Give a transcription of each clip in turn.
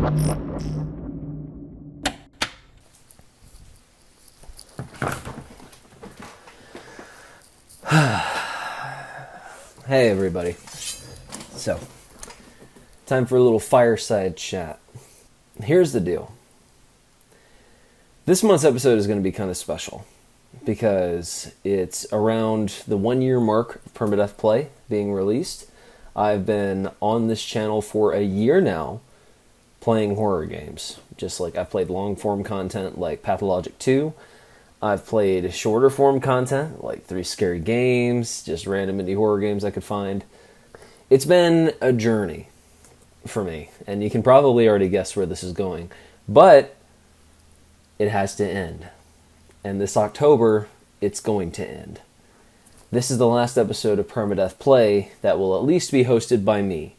Hey everybody. So, time for a little fireside chat. Here's the deal. This month's episode is going to be kind of special because it's around the 1-year mark of Permadeath Play being released. I've been on this channel for a year now playing horror games. Just like I've played long form content like Pathologic 2. I've played shorter form content like 3 Scary Games, just random indie horror games I could find. It's been a journey for me, and you can probably already guess where this is going. But it has to end. And this October, it's going to end. This is the last episode of Permadeath Play that will at least be hosted by me.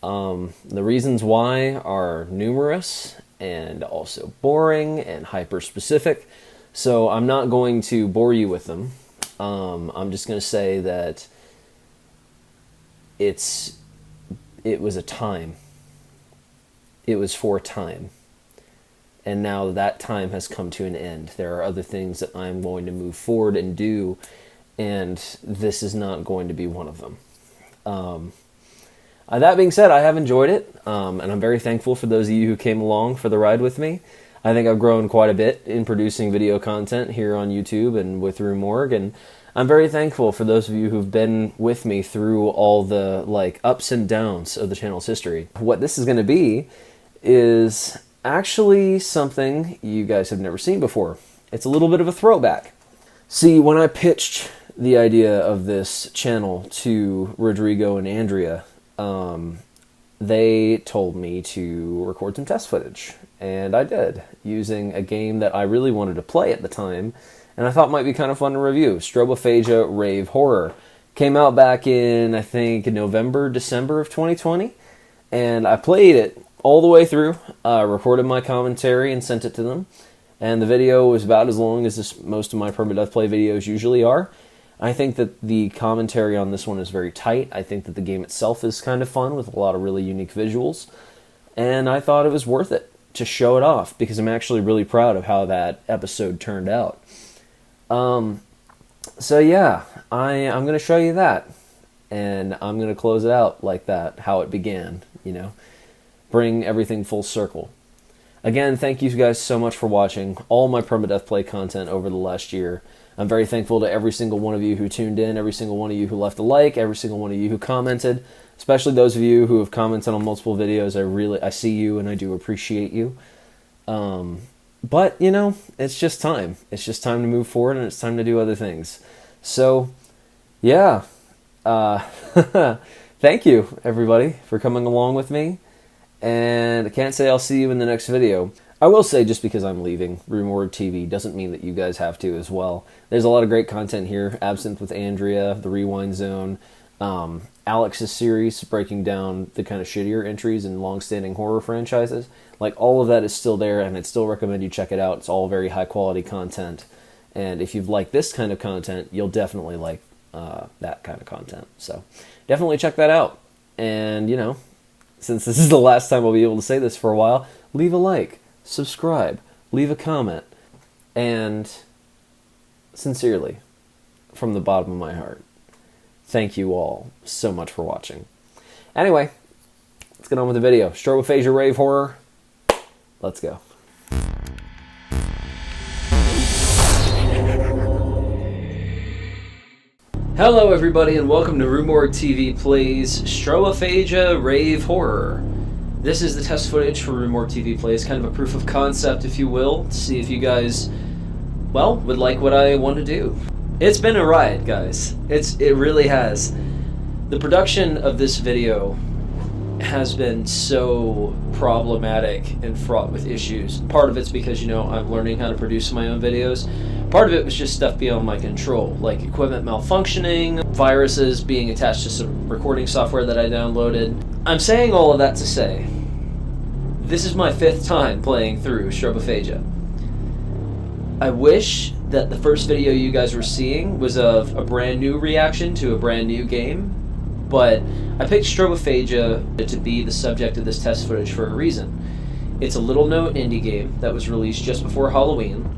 The reasons why are numerous and also boring and hyper-specific. So I'm not going to bore you with them. I'm just going to say that it was a time. It was for time. And now that time has come to an end. There are other things that I'm going to move forward and do, and this is not going to be one of them. That being said, I have enjoyed it, and I'm very thankful for those of you who came along for the ride with me. I think I've grown quite a bit in producing video content here on YouTube and with RUE Morgue, and I'm very thankful for those of you who've been with me through all the ups and downs of the channel's history. What this is going to be is actually something you guys have never seen before. It's a little bit of a throwback. See, when I pitched the idea of this channel to Rodrigo and Andrea, they told me to record some test footage. And I did, using a game that I really wanted to play at the time, and I thought might be kind of fun to review. STROBOPHAGIA Rave Horror. Came out back in, I think, November, December of 2020. And I played it all the way through, recorded my commentary and sent it to them. And the video was about as long as most of my Permadeath Play videos usually are. I think that the commentary on this one is very tight. I think that the game itself is kind of fun with a lot of really unique visuals. And I thought it was worth it to show it off, because I'm actually really proud of how that episode turned out. So yeah, I'm going to show you that, and I'm going to close it out like that, how it began, bring everything full circle. Again, thank you guys so much for watching all my Permadeath Play content over the last year. I'm very thankful to every single one of you who tuned in, every single one of you who left a like, every single one of you who commented, especially those of you who have commented on multiple videos. I see you and I do appreciate you. But, it's just time. It's just time to move forward, and it's time to do other things. So, yeah. Thank you, everybody, for coming along with me. And I can't say I'll see you in the next video. I will say, just because I'm leaving RUE Morgue TV doesn't mean that you guys have to as well. There's a lot of great content here. Absinthe with Andrea, The Rewind Zone, Alex's series breaking down the kind of shittier entries in long-standing horror franchises. All of that is still there, and I'd still recommend you check it out. It's all very high-quality content. And if you've liked this kind of content, you'll definitely like that kind of content. So definitely check that out. And, since this is the last time I'll be able to say this for a while, leave a like, subscribe, leave a comment, and sincerely, from the bottom of my heart, thank you all so much for watching. Anyway, let's get on with the video. STROBOPHAGIA Rave Horror. Let's go. Hello everybody, and welcome to RUE Morgue TV Plays STROBOPHAGIA Rave Horror. This is the test footage for RUE Morgue TV Plays, kind of a proof of concept, if you will, to see if you guys, would like what I want to do. It's been a ride, guys. It really has. The production of this video has been so problematic and fraught with issues. Part of it's because, I'm learning how to produce my own videos. Part of it was just stuff beyond my control, like equipment malfunctioning, viruses being attached to some recording software that I downloaded. I'm saying all of that to say, this is my 5th time playing through STROBOPHAGIA. I wish that the first video you guys were seeing was of a brand new reaction to a brand new game, but I picked STROBOPHAGIA to be the subject of this test footage for a reason. It's a little-known indie game that was released just before Halloween.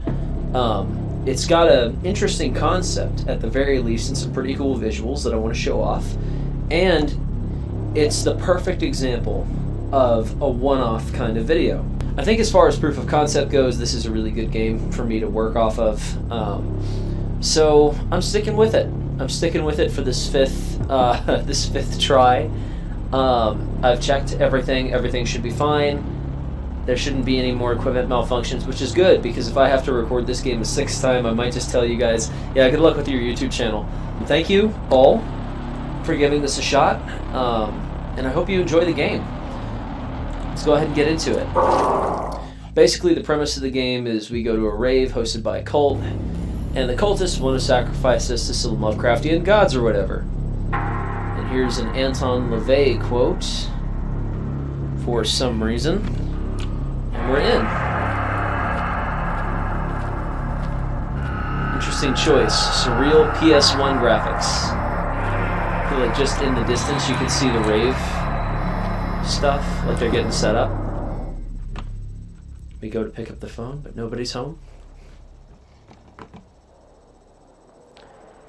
It's got an interesting concept, at the very least, and some pretty cool visuals that I want to show off. And it's the perfect example of a one-off kind of video. I think as far as proof of concept goes, this is a really good game for me to work off of. So I'm sticking with it. I'm sticking with it for this fifth try. I've checked everything. Everything should be fine. There shouldn't be any more equipment malfunctions, which is good, because if I have to record this game a sixth time, I might just tell you guys, yeah, good luck with your YouTube channel. Thank you all for giving this a shot, and I hope you enjoy the game. Let's go ahead and get into it. Basically, the premise of the game is we go to a rave hosted by a cult, and the cultists want to sacrifice us to some Lovecraftian gods or whatever. And here's an Anton LaVey quote, for some reason. And we're in. Interesting choice. Surreal PS1 graphics. I feel like just in the distance you can see the rave stuff, like they're getting set up. We go to pick up the phone, but nobody's home.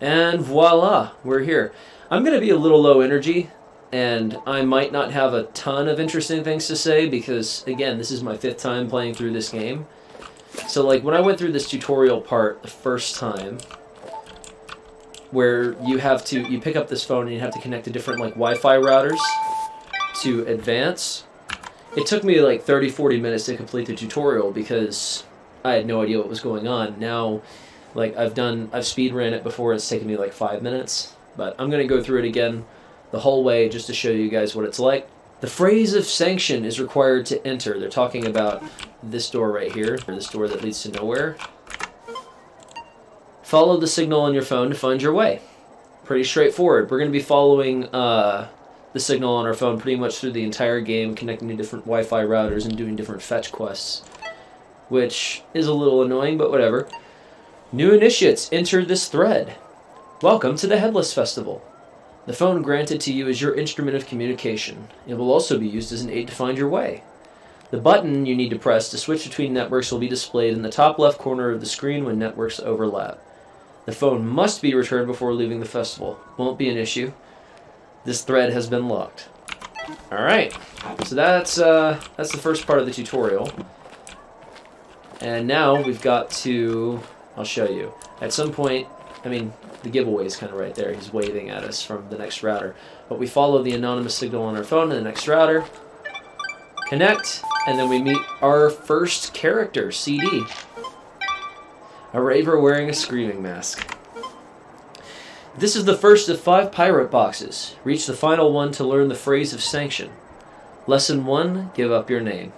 And voila, we're here. I'm going to be a little low energy, and I might not have a ton of interesting things to say because, again, this is my fifth time playing through this game. So, like, when I went through this tutorial part the first time, where you pick up this phone and you have to connect to different, like, Wi-Fi routers to advance, it took me, like, 30-40 minutes to complete the tutorial because I had no idea what was going on. Now, like, I've speed ran it before, it's taken me, like, 5 minutes, but I'm going to go through it again the whole way just to show you guys what it's like. The phrase of sanction is required to enter. They're talking about this door right here, or this door that leads to nowhere. Follow the signal on your phone to find your way. Pretty straightforward. We're going to be following the signal on our phone pretty much through the entire game, connecting to different Wi-Fi routers and doing different fetch quests, which is a little annoying, but whatever. New initiates, enter this thread. Welcome to the Headless Festival. The phone granted to you is your instrument of communication. It will also be used as an aid to find your way. The button you need to press to switch between networks will be displayed in the top left corner of the screen when networks overlap. The phone must be returned before leaving the festival. Won't be an issue. This thread has been locked. Alright, so that's the first part of the tutorial. And now we've got to... I'll show you. At some point, I mean, the giveaway is kind of right there. He's waving at us from the next router. But we follow the anonymous signal on our phone to the next router, connect, and then we meet our first character, CD. A raver wearing a screaming mask. This is the first of 5 pirate boxes. Reach the final one to learn the phrase of sanction. Lesson 1, give up your name.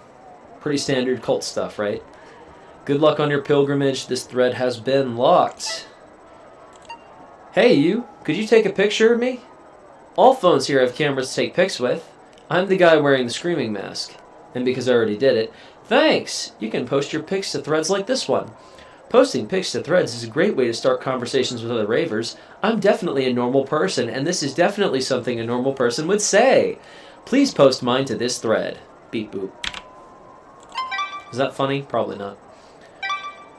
Pretty standard cult stuff, right? Good luck on your pilgrimage. This thread has been locked. Hey you, could you take a picture of me? All phones here have cameras to take pics with. I'm the guy wearing the screaming mask. And because I already did it, thanks! You can post your pics to threads like this one. Posting pics to threads is a great way to start conversations with other ravers. I'm definitely a normal person, and this is definitely something a normal person would say. Please post mine to this thread. Beep boop. Is that funny? Probably not.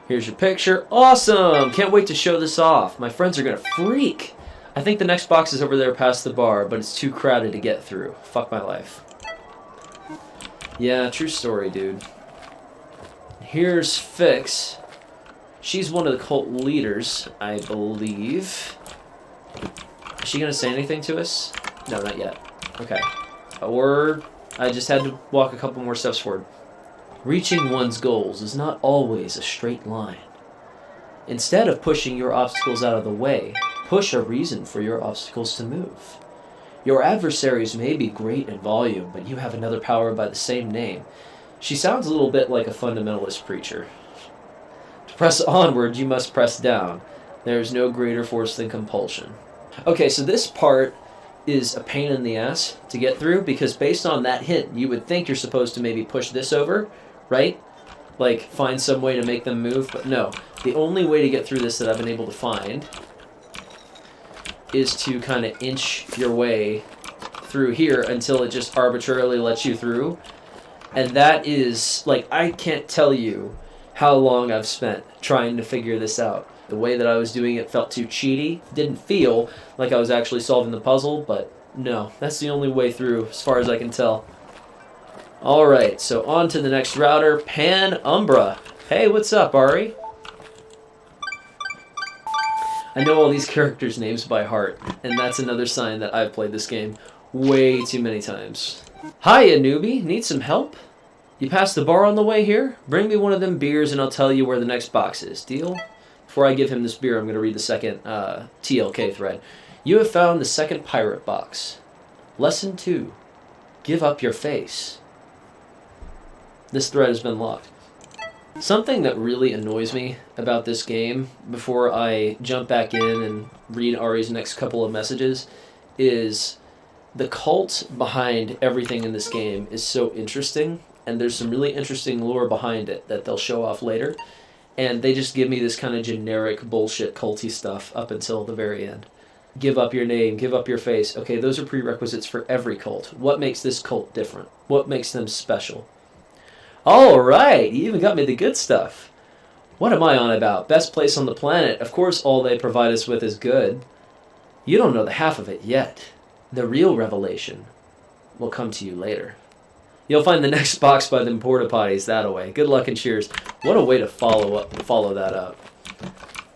Here's your picture. Awesome! Can't wait to show this off. My friends are gonna freak. I think the next box is over there past the bar, but it's too crowded to get through. Fuck my life. Yeah, true story, dude. Here's Fix. She's one of the cult leaders, I believe. Is she gonna say anything to us? No, not yet. Okay. Or I just had to walk a couple more steps forward. Reaching one's goals is not always a straight line. Instead of pushing your obstacles out of the way, push a reason for your obstacles to move. Your adversaries may be great in volume, but you have another power by the same name. She sounds a little bit like a fundamentalist preacher. To press onward, you must press down. There is no greater force than compulsion. Okay, so this part is a pain in the ass to get through, because based on that hint, you would think you're supposed to maybe push this over, right? Like, find some way to make them move, but no. The only way to get through this that I've been able to find is to kind of inch your way through here until it just arbitrarily lets you through. And that is, like, I can't tell you how long I've spent trying to figure this out. The way that I was doing it felt too cheaty. Didn't feel like I was actually solving the puzzle, but no, that's the only way through as far as I can tell. Alright, so on to the next router, Penumbra. Hey, what's up, Ari? I know all these characters' names by heart, and that's another sign that I've played this game way too many times. Hiya, newbie. Need some help? You passed the bar on the way here? Bring me one of them beers and I'll tell you where the next box is. Deal? Before I give him this beer, I'm going to read the second TLK thread. You have found the second pirate box. Lesson 2. Give up your face. This thread has been locked. Something that really annoys me about this game, before I jump back in and read Ari's next couple of messages, is the cult behind everything in this game is so interesting, and there's some really interesting lore behind it that they'll show off later, and they just give me this kind of generic bullshit culty stuff up until the very end. Give up your name, give up your face. Okay, those are prerequisites for every cult. What makes this cult different? What makes them special? Alright, you even got me the good stuff. What am I on about? Best place on the planet. Of course all they provide us with is good. You don't know the half of it yet. The real revelation will come to you later. You'll find the next box by them porta potties that-a-way. Good luck and cheers. What a way to follow that up.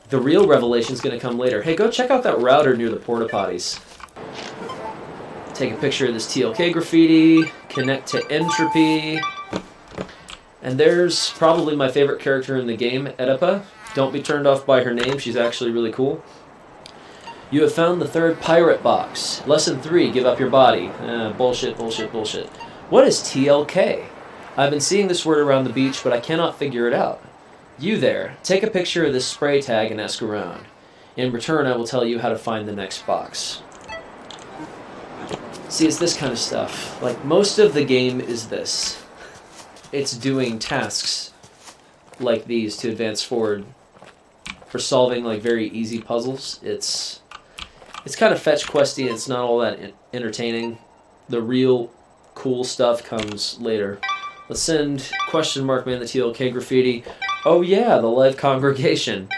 The real revelation's gonna come later. Hey, go check out that router near the porta potties. Take a picture of this TLK graffiti. Connect to entropy. And there's probably my favorite character in the game, Oedipa. Don't be turned off by her name. She's actually really cool. You have found the third pirate box. Lesson 3, give up your body. Bullshit, bullshit, bullshit. What is TLK? I've been seeing this word around the beach, but I cannot figure it out. You there, take a picture of this spray tag and ask around. In return, I will tell you how to find the next box. See, it's this kind of stuff. Like, most of the game is this. It's doing tasks like these to advance forward. For solving, like, very easy puzzles. It's kind of fetch questy. It's not all that entertaining. The real cool stuff comes later. Let's send question mark man the TLK graffiti. Oh yeah, the live congregation.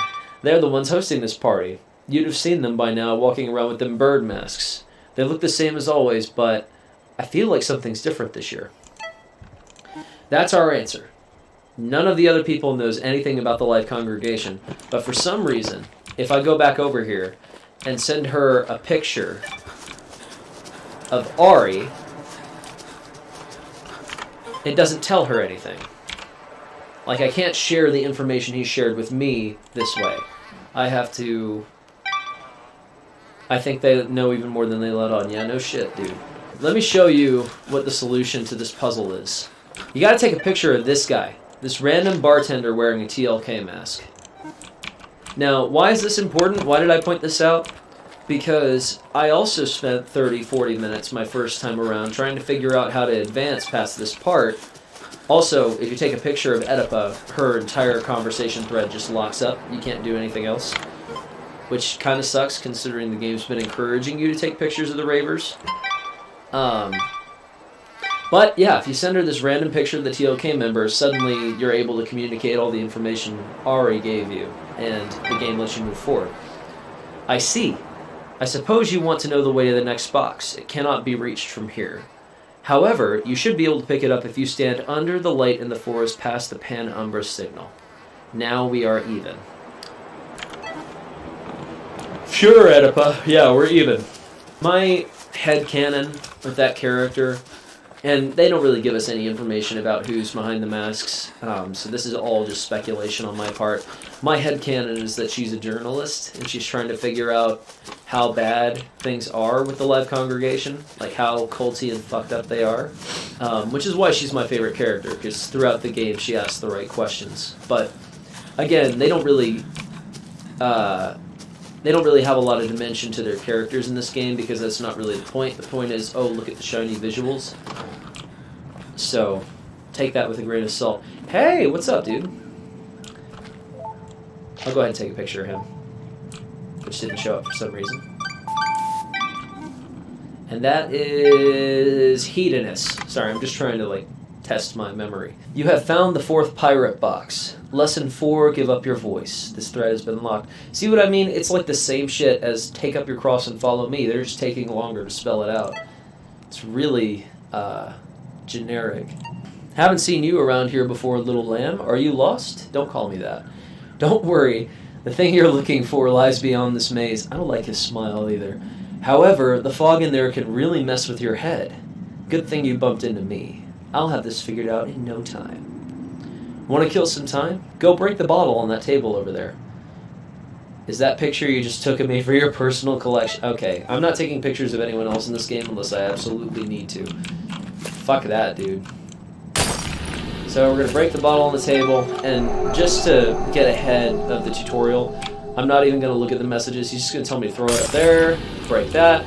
They're the ones hosting this party. You'd have seen them by now walking around with them bird masks. They look the same as always, but I feel like something's different this year. That's our answer. None of the other people knows anything about the live congregation, but for some reason, if I go back over here and send her a picture of Ari, it doesn't tell her anything. Like, I can't share the information he shared with me this way. I have to... I think they know even more than they let on. Yeah, no shit, dude. Let me show you what the solution to this puzzle is. You gotta take a picture of this guy. This random bartender wearing a TLK mask. Now, why is this important? Why did I point this out? Because I also spent 30, 40 minutes my first time around trying to figure out how to advance past this part. Also, if you take a picture of Oedipa, her entire conversation thread just locks up. You can't do anything else. Which kind of sucks, considering the game's been encouraging you to take pictures of the ravers. But yeah, if you send her this random picture of the TLK member, suddenly you're able to communicate all the information Ari gave you, and the game lets you move forward. I see. I suppose you want to know the way to the next box. It cannot be reached from here. However, you should be able to pick it up if you stand under the light in the forest past the Penumbra signal. Now we are even. Sure, Oedipa. Yeah, we're even. My headcanon with that character, and they don't really give us any information about who's behind the masks, so this is all just speculation on my part. My headcanon is that she's a journalist, and she's trying to figure out how bad things are with the live congregation, like how culty and fucked up they are, which is why she's my favorite character, because throughout the game she asks the right questions. But, again, they don't really have a lot of dimension to their characters in this game, because that's not really the point. The point is, oh, look at the shiny visuals. So, take that with a grain of salt. Hey, what's up, dude? I'll go ahead and take a picture of him, which didn't show up for some reason. And that is Hedonist. Sorry, I'm just trying to, like, test my memory. You have found the 4th pirate box. Lesson 4, give up your voice. This thread has been locked. See what I mean? It's like the same shit as take up your cross and follow me. They're just taking longer to spell it out. It's really generic. Haven't seen you around here before, little lamb. Are you lost? Don't call me that. Don't worry. The thing you're looking for lies beyond this maze. I don't like his smile either. However, the fog in there can really mess with your head. Good thing you bumped into me. I'll have this figured out in no time. Want to kill some time? Go break the bottle on that table over there. Is that picture you just took of me for your personal collection? Okay, I'm not taking pictures of anyone else in this game unless I absolutely need to. Fuck that, dude. So we're going to break the bottle on the table, and just to get ahead of the tutorial, I'm not even going to look at the messages. He's just going to tell me to throw it up there, break that.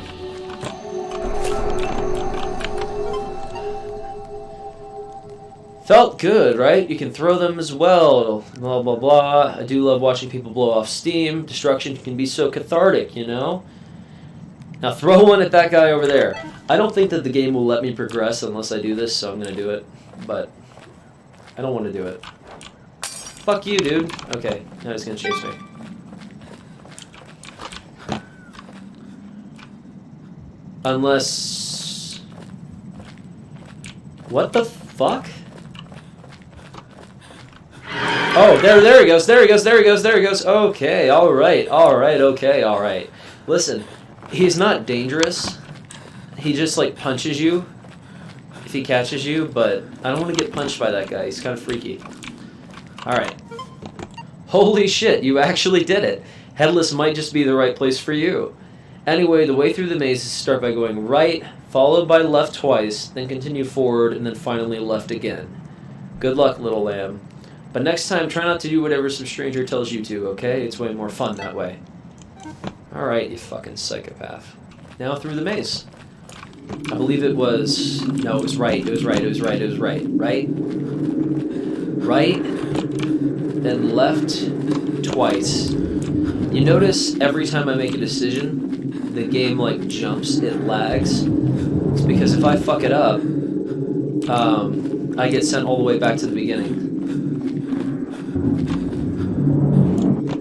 Felt good, right? You can throw them as well. Blah, blah, blah. I do love watching people blow off steam. Destruction can be so cathartic, you know? Now throw one at that guy over there. I don't think that the game will let me progress unless I do this, so I'm going to do it. But I don't want to do it. Fuck you, dude. Okay, now he's going to chase me. Unless... What the fuck? Oh, there he goes, there he goes, there he goes, there he goes. Okay, alright, okay, alright. Listen, he's not dangerous. He just, like, punches you if he catches you, but I don't want to get punched by that guy. He's kind of freaky. Alright. Holy shit, you actually did it. Headless might just be the right place for you. Anyway, the way through the maze is to start by going right, followed by left twice, then continue forward, and then finally left again. Good luck, little lamb. But next time, try not to do whatever some stranger tells you to, okay? It's way more fun that way. Alright, you fucking psychopath. Now through the maze. I believe it was... No, it was right. It was right. It was right. It was right. Right? Right. Then left twice. You notice every time I make a decision, the game, like, jumps. It lags. It's because if I fuck it up, I get sent all the way back to the beginning.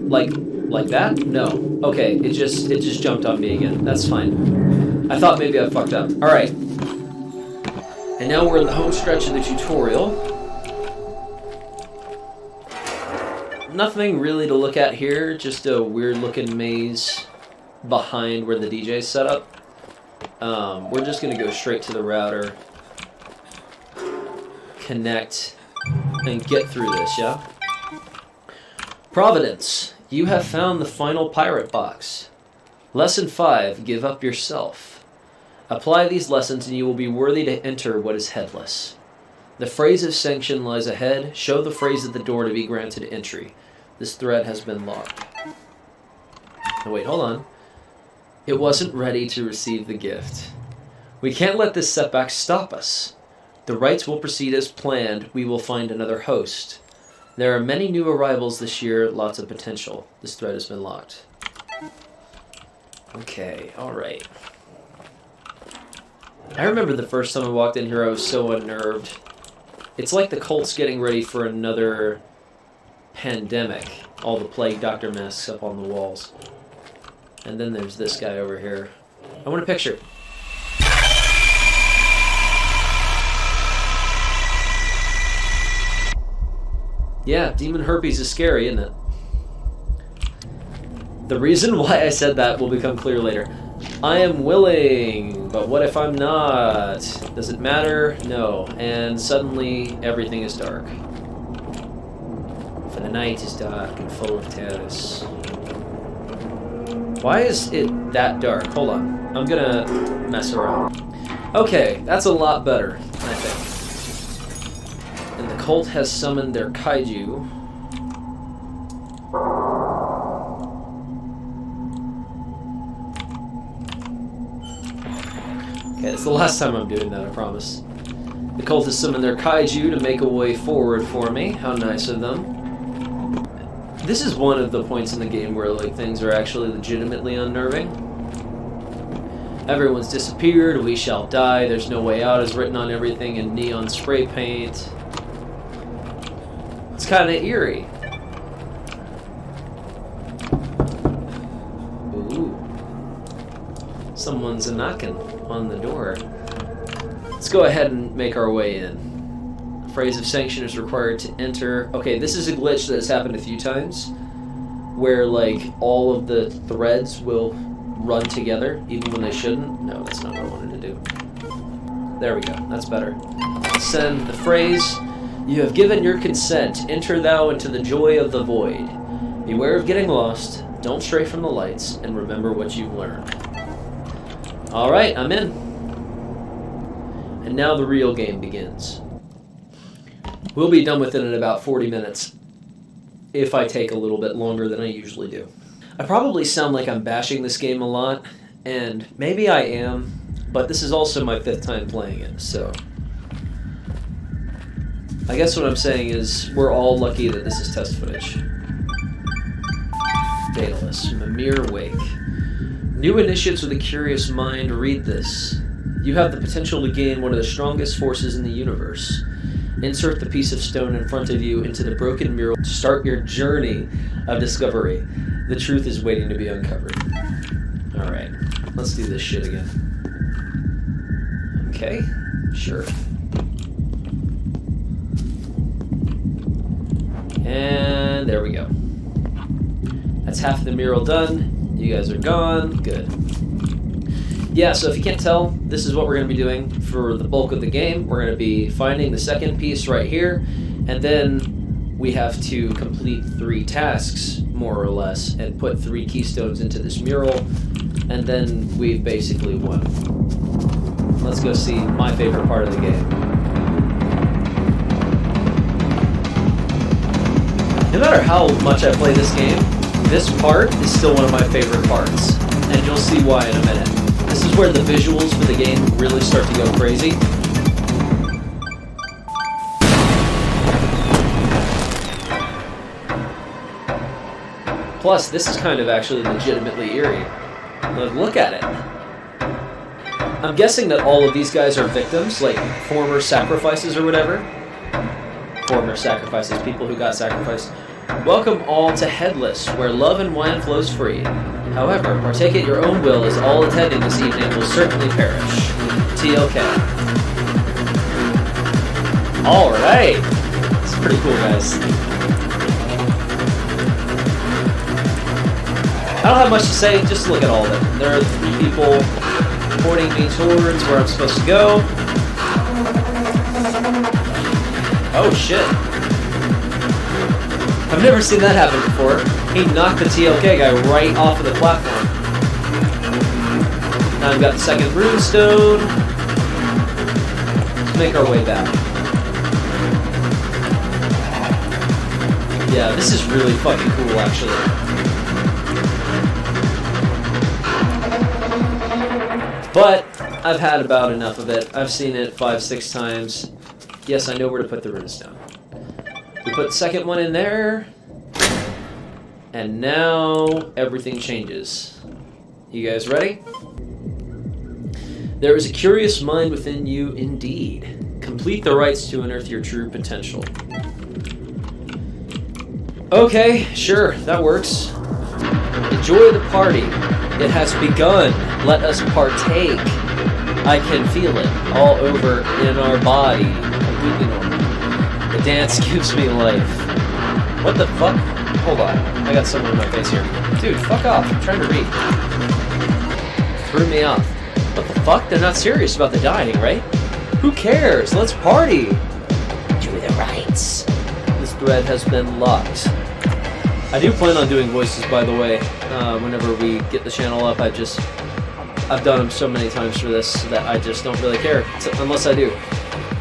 Like that? No. Okay, it just jumped on me again. That's fine. I thought maybe I fucked up. Alright. And now we're in the home stretch of the tutorial. Nothing really to look at here, just a weird looking maze behind where the DJ's set up. We're just gonna go straight to the router, connect, and get through this, yeah? Providence. You have found the final pirate box. Lesson 5, give up yourself. Apply these lessons and you will be worthy to enter what is headless. The phrase of sanction lies ahead. Show the phrase at the door to be granted entry. This thread has been locked. Oh, wait, hold on. It wasn't ready to receive the gift. We can't let this setback stop us. The rites will proceed as planned. We will find another host. There are many new arrivals this year, lots of potential. This thread has been locked. Okay, alright. I remember the first time I walked in here, I was so unnerved. It's like the cult's getting ready for another pandemic. All the plague doctor masks up on the walls. And then there's this guy over here. I want a picture. Yeah, demon herpes is scary, isn't it? The reason why I said that will become clear later. I am willing, but what if I'm not? Does it matter? No. And suddenly, everything is dark. For the night is dark and full of terrors. Why is it that dark? Hold on. I'm gonna mess around. Okay, that's a lot better, I think. And the cult has summoned their kaiju. Okay, it's the last time I'm doing that, I promise. The cult has summoned their kaiju to make a way forward for me. How nice of them. This is one of the points in the game where, like, things are actually legitimately unnerving. Everyone's disappeared. We shall die. There's no way out is written on everything in neon spray paint. It's kind of eerie. Ooh. Someone's knocking on the door. Let's go ahead and make our way in. A phrase of sanction is required to enter. Okay, this is a glitch that has happened a few times where, like, all of the threads will run together even when they shouldn't. No, that's not what I wanted to do. There we go. That's better. Send the phrase. You have given your consent. Enter thou into the joy of the void. Beware of getting lost. Don't stray from the lights. And remember what you've learned. Alright, I'm in. And now the real game begins. We'll be done with it in about 40 minutes. If I take a little bit longer than I usually do. I probably sound like I'm bashing this game a lot, and maybe I am, but this is also my 5th time playing it, so... I guess what I'm saying is, we're all lucky that this is test footage. Daedalus, Mimir Wake. New initiates with a curious mind, read this. You have the potential to gain one of the strongest forces in the universe. Insert the piece of stone in front of you into the broken mural to start your journey of discovery. The truth is waiting to be uncovered. Alright, let's do this shit again. Okay, sure. And there we go. That's half the mural done. You guys are gone. Good. Yeah, so if you can't tell, this is what we're going to be doing for the bulk of the game. We're going to be finding the second piece right here, and then we have to complete 3 tasks, more or less, and put 3 keystones into this mural, and then we've basically won. Let's go see my favorite part of the game. No matter how much I play this game, this part is still one of my favorite parts, and you'll see why in a minute. This is where the visuals for the game really start to go crazy. Plus, this is kind of actually legitimately eerie. Look at it. I'm guessing that all of these guys are victims, like former sacrifices or whatever. Former sacrifices, people who got sacrificed. Welcome all to Headless, where love and wine flows free. However, partake at your own will, as all attending this evening will certainly perish. TLK. Alright! It's pretty cool, guys. I don't have much to say, just look at all of it. There are 3 people pointing me towards where I'm supposed to go. Oh shit. I've never seen that happen before. He knocked the TLK guy right off of the platform. Now we've got the second rune stone. Let's make our way back. Yeah, this is really fucking cool, actually. But I've had about enough of it. I've seen it 5-6 times. Yes, I know where to put the rune stone. We put the second one in there, and now everything changes. You guys ready? There is a curious mind within you indeed. Complete the rites to unearth your true potential. Okay, sure, that works. Enjoy the party. It has begun. Let us partake. I can feel it all over in our body. Completely normal. The dance gives me life. What the fuck? Hold on. I got someone in my face here. Dude, fuck off. I'm trying to read. Threw me off. What the fuck? They're not serious about the dying, right? Who cares? Let's party. Do the rites. This thread has been locked. I do plan on doing voices, by the way. Whenever we get the channel up, I've done them so many times for this that I just don't really care, unless I do.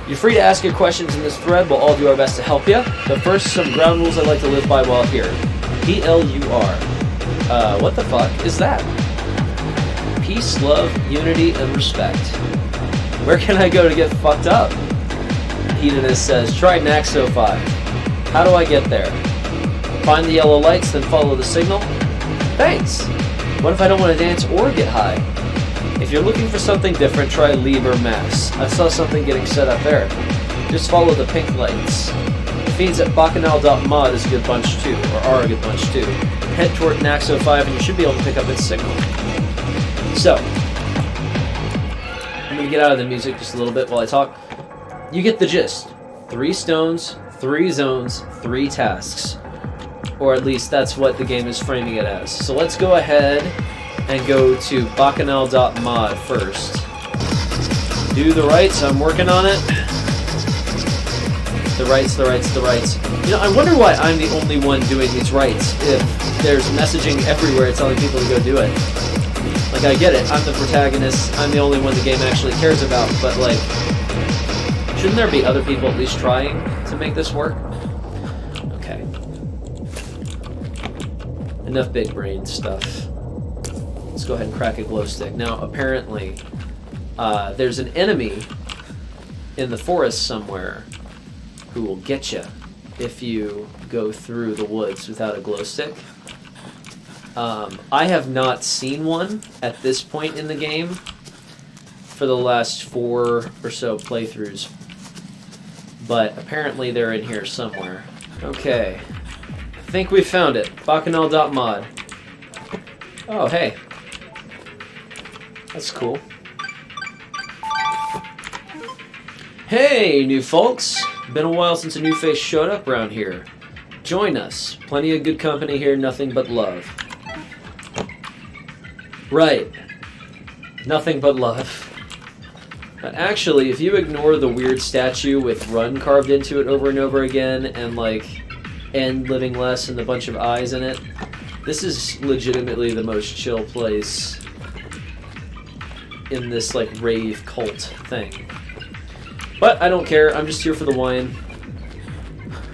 You're free to ask your questions in this thread. We'll all do our best to help you. But first, some ground rules I like to live by while here. PLUR. What the fuck is that? Peace, love, unity, and respect. Where can I go to get fucked up? Hedonist says, try Naxo 5. How do I get there? Find the yellow lights, then follow the signal. Thanks. What if I don't want to dance or get high? If you're looking for something different, try Liber Mass. I saw something getting set up there. Just follow the pink lights. The fiends at bacchanal.mod is a good bunch too, or are a good bunch too. Head toward Naxo 5 and you should be able to pick up its signal. So, I'm going to get out of the music just a little bit while I talk. You get the gist. 3 stones, 3 zones, 3 tasks. Or at least that's what the game is framing it as. So let's go ahead and go to bacchanal.mod first. Do the rights, I'm working on it. The rights. You know, I wonder why I'm the only one doing these rights if there's messaging everywhere telling people to go do it. Like, I get it, I'm the protagonist, I'm the only one the game actually cares about, but like, shouldn't there be other people at least trying to make this work? Okay. Enough big brain stuff. Let's go ahead and crack a glow stick. Now, apparently, there's an enemy in the forest somewhere who will get you if you go through the woods without a glow stick. I have not seen one at this point in the game for the last 4 or so playthroughs, but apparently they're in here somewhere. Okay, I think we found it. Bacchanal.mod. Oh, hey. That's cool. Hey, new folks! Been a while since a new face showed up around here. Join us. Plenty of good company here, nothing but love. Right. Nothing but love. But actually, if you ignore the weird statue with run carved into it over and over again, and like, end living less and a bunch of eyes in it, this is legitimately the most chill place in this like rave cult thing. But I don't care, I'm just here for the wine.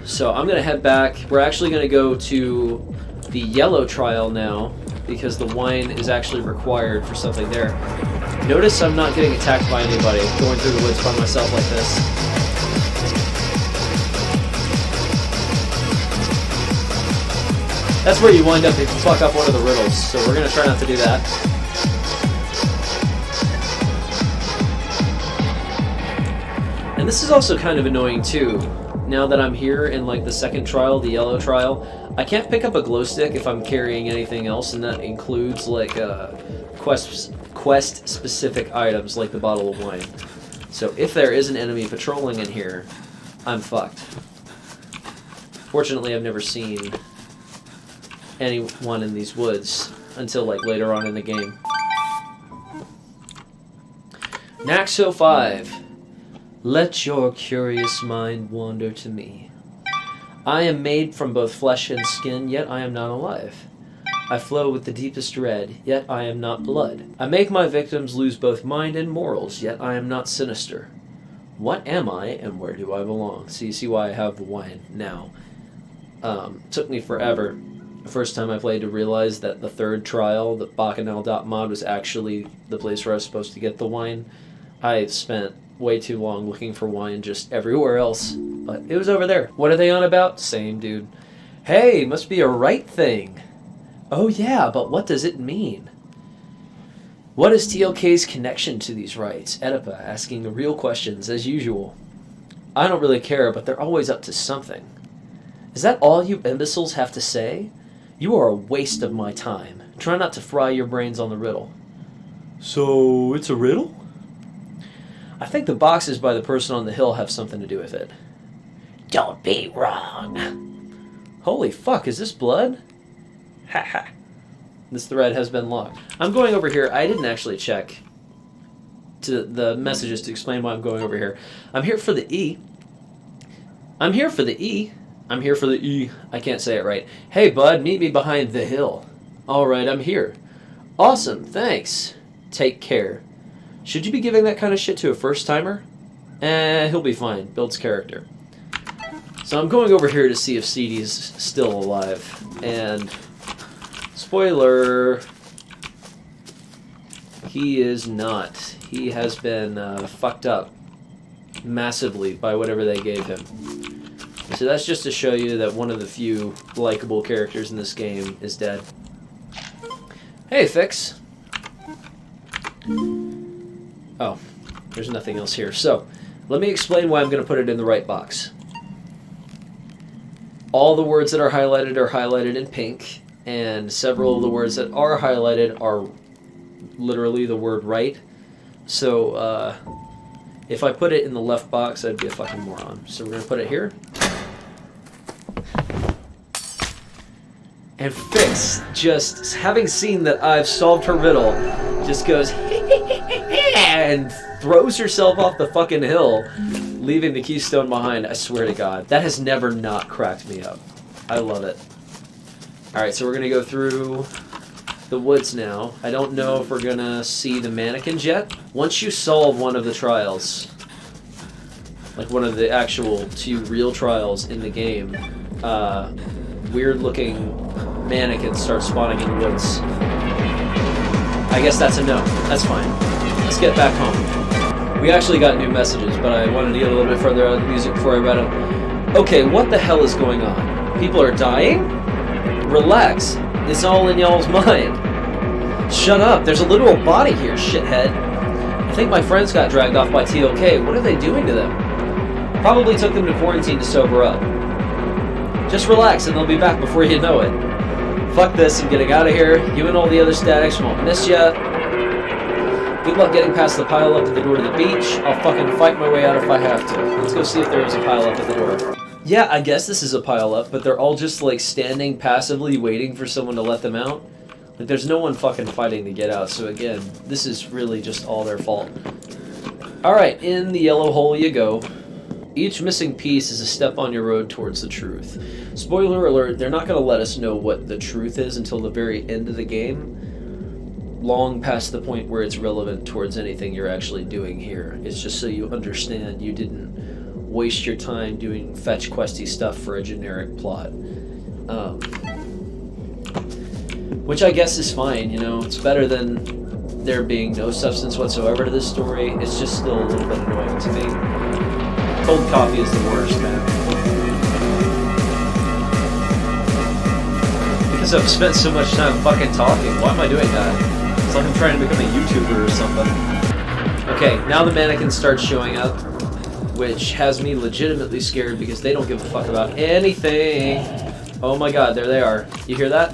So I'm gonna head back. We're actually gonna go to the yellow trial now, because the wine is actually required for something there. Notice I'm not getting attacked by anybody going through the woods by myself like this. That's where you wind up if you fuck up one of the riddles, so we're gonna try not to do that. And this is also kind of annoying too. Now that I'm here in like the second trial, the yellow trial, I can't pick up a glow stick if I'm carrying anything else, and that includes like quest specific items like the bottle of wine. So if there is an enemy patrolling in here, I'm fucked. Fortunately, I've never seen anyone in these woods until like later on in the game. Naxo 5. Let your curious mind wander to me. I am made from both flesh and skin, yet I am not alive. I flow with the deepest red, yet I am not blood. I make my victims lose both mind and morals, yet I am not sinister. What am I, and where do I belong? So you see why I have the wine now. Took me forever, the first time I played, to realize that the third trial, the bacchanal.mod, was actually the place where I was supposed to get the wine. I spent way too long looking for wine just everywhere else, but it was over there. What are they on about? Same dude. Hey, must be a right thing. Oh yeah, but what does it mean? What is TLK's connection to these rites? Oedipa asking the real questions as usual. I don't really care, but they're always up to something. Is that all you imbeciles have to say? You are a waste of my time. Try not to fry your brains on the riddle. So, it's a riddle? I think the boxes by the person on the hill have something to do with it. Don't be wrong. Holy fuck, is this blood? Ha ha. This thread has been locked. I'm going over here. I didn't actually check to the messages to explain why I'm going over here. I'm here for the E. I'm here for the E. I'm here for the E. I can't say it right. Hey, bud, meet me behind the hill. All right, I'm here. Awesome, thanks. Take care. Should you be giving that kind of shit to a first-timer? He'll be fine. Builds character. So I'm going over here to see if CD's still alive. And spoiler, he is not. He has been fucked up massively by whatever they gave him. So that's just to show you that one of the few likable characters in this game is dead. Hey, Fix. Oh, there's nothing else here. So, let me explain why I'm going to put it in the right box. All the words that are highlighted in pink, and several of the words that are highlighted are literally the word right. So, if I put it in the left box, I'd be a fucking moron. So we're going to put it here. And Fix, just having seen that I've solved her riddle, just goes and throws herself off the fucking hill, leaving the keystone behind. I swear to God, that has never not cracked me up. I love it. Alright, so we're going to go through the woods now. I don't know if we're going to see the mannequins yet. Once you solve one of the trials, like one of the actual 2 real trials in the game, weird-looking mannequins start spawning in the woods. I guess that's a no. That's fine. Let's get back home. We actually got new messages, but I wanted to get a little bit further out of the music before I read them. Okay, what the hell is going on? People are dying? Relax. It's all in y'all's mind. Shut up. There's a literal body here, shithead. I think my friends got dragged off by TLK. What are they doing to them? Probably took them to quarantine to sober up. Just relax and they'll be back before you know it. Fuck this, I'm getting out of here. You and all the other statics won't miss ya. Good luck getting past the pile up at the door to the beach. I'll fucking fight my way out if I have to. Let's go see if there is a pile up at the door. Yeah, I guess this is a pile up, but they're all just like standing passively waiting for someone to let them out. Like there's no one fucking fighting to get out, so again, this is really just all their fault. Alright, in the yellow hole you go. Each missing piece is a step on your road towards the truth. Spoiler alert, they're not going to let us know what the truth is until the very end of the game. Long past the point where it's relevant towards anything you're actually doing here. It's just so you understand you didn't waste your time doing fetch questy stuff for a generic plot. Which I guess is fine, you know, it's better than there being no substance whatsoever to this story. It's just still a little bit annoying to me. Cold coffee is the worst, man. Because I've spent so much time fucking talking. Why am I doing that? It's like I'm trying to become a YouTuber or something. Okay, now the mannequins start showing up, which has me legitimately scared because they don't give a fuck about anything. Oh my god, there they are. You hear that?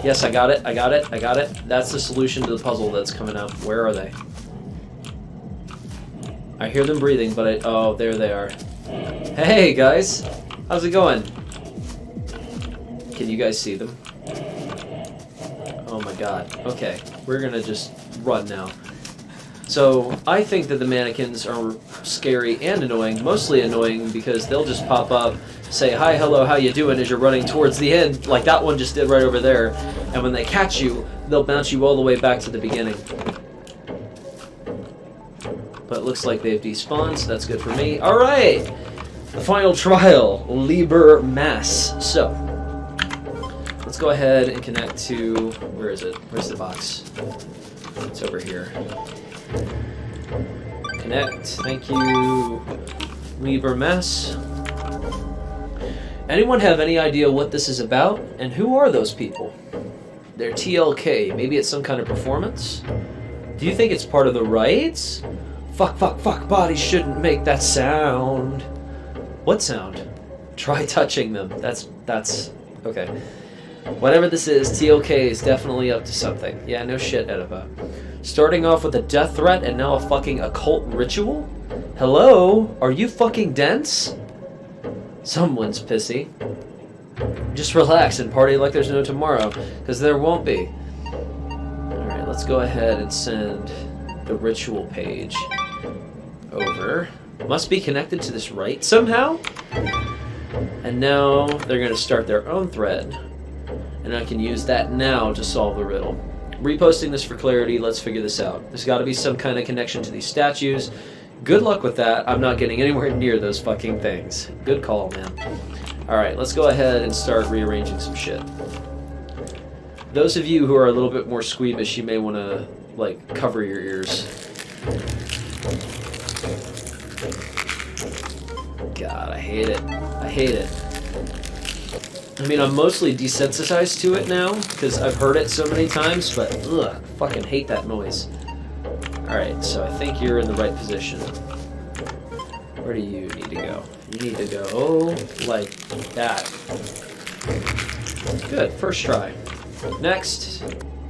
Yes, I got it, I got it, I got it. That's the solution to the puzzle that's coming out. Where are they? I hear them breathing, but oh, there they are. Hey, guys! How's it going? Can you guys see them? Oh my god. Okay, we're gonna just run now. So, I think that the mannequins are scary and annoying. Mostly annoying because they'll just pop up, say, hi, hello, how you doing, as you're running towards the end, like that one just did right over there. And when they catch you, they'll bounce you all the way back to the beginning. But it looks like they've despawned, so that's good for me. Alright! The final trial, Liber Mass. So, let's go ahead and connect to... Where is it? Where's the box? It's over here. Connect. Thank you, Liber Mass. Anyone have any idea what this is about? And who are those people? They're TLK. Maybe it's some kind of performance? Do you think it's part of the rites? Fuck, fuck, fuck, bodies shouldn't make that sound. What sound? Try touching them. That's... okay. Whatever this is, TLK is definitely up to something. Yeah, no shit, Oedipa. Starting off with a death threat and now a fucking occult ritual? Hello? Are you fucking dense? Someone's pissy. Just relax and party like there's no tomorrow, because there won't be. Alright, let's go ahead and send the ritual page over. Must be connected to this rite somehow? And now they're going to start their own thread. And I can use that now to solve the riddle. Reposting this for clarity, let's figure this out. There's got to be some kind of connection to these statues. Good luck with that. I'm not getting anywhere near those fucking things. Good call, man. Alright, let's go ahead and start rearranging some shit. Those of you who are a little bit more squeamish, you may want to, like, cover your ears. God, I hate it. I hate it. I mean, I'm mostly desensitized to it now because I've heard it so many times, but ugh, I fucking hate that noise. Alright, so I think you're in the right position. Where do you need to go? You need to go like that. Good, first try. Next.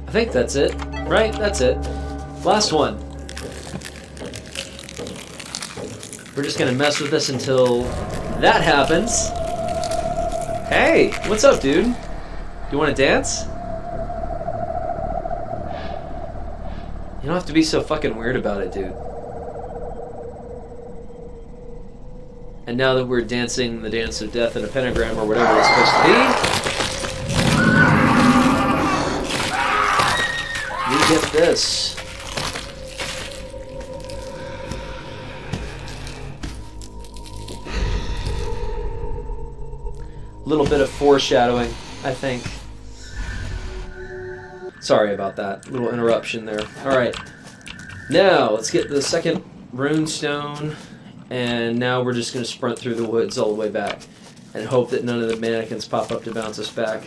I think that's it. Right? That's it. Last one. We're just gonna mess with this until that happens. Hey, what's up, dude? You wanna dance? You don't have to be so fucking weird about it, dude. And now that we're dancing the dance of death in a pentagram or whatever it's supposed to be, you get this. A little bit of foreshadowing, I think. Sorry about that little interruption there. Alright, now let's get the second rune stone, and now we're just going to sprint through the woods all the way back and hope that none of the mannequins pop up to bounce us back.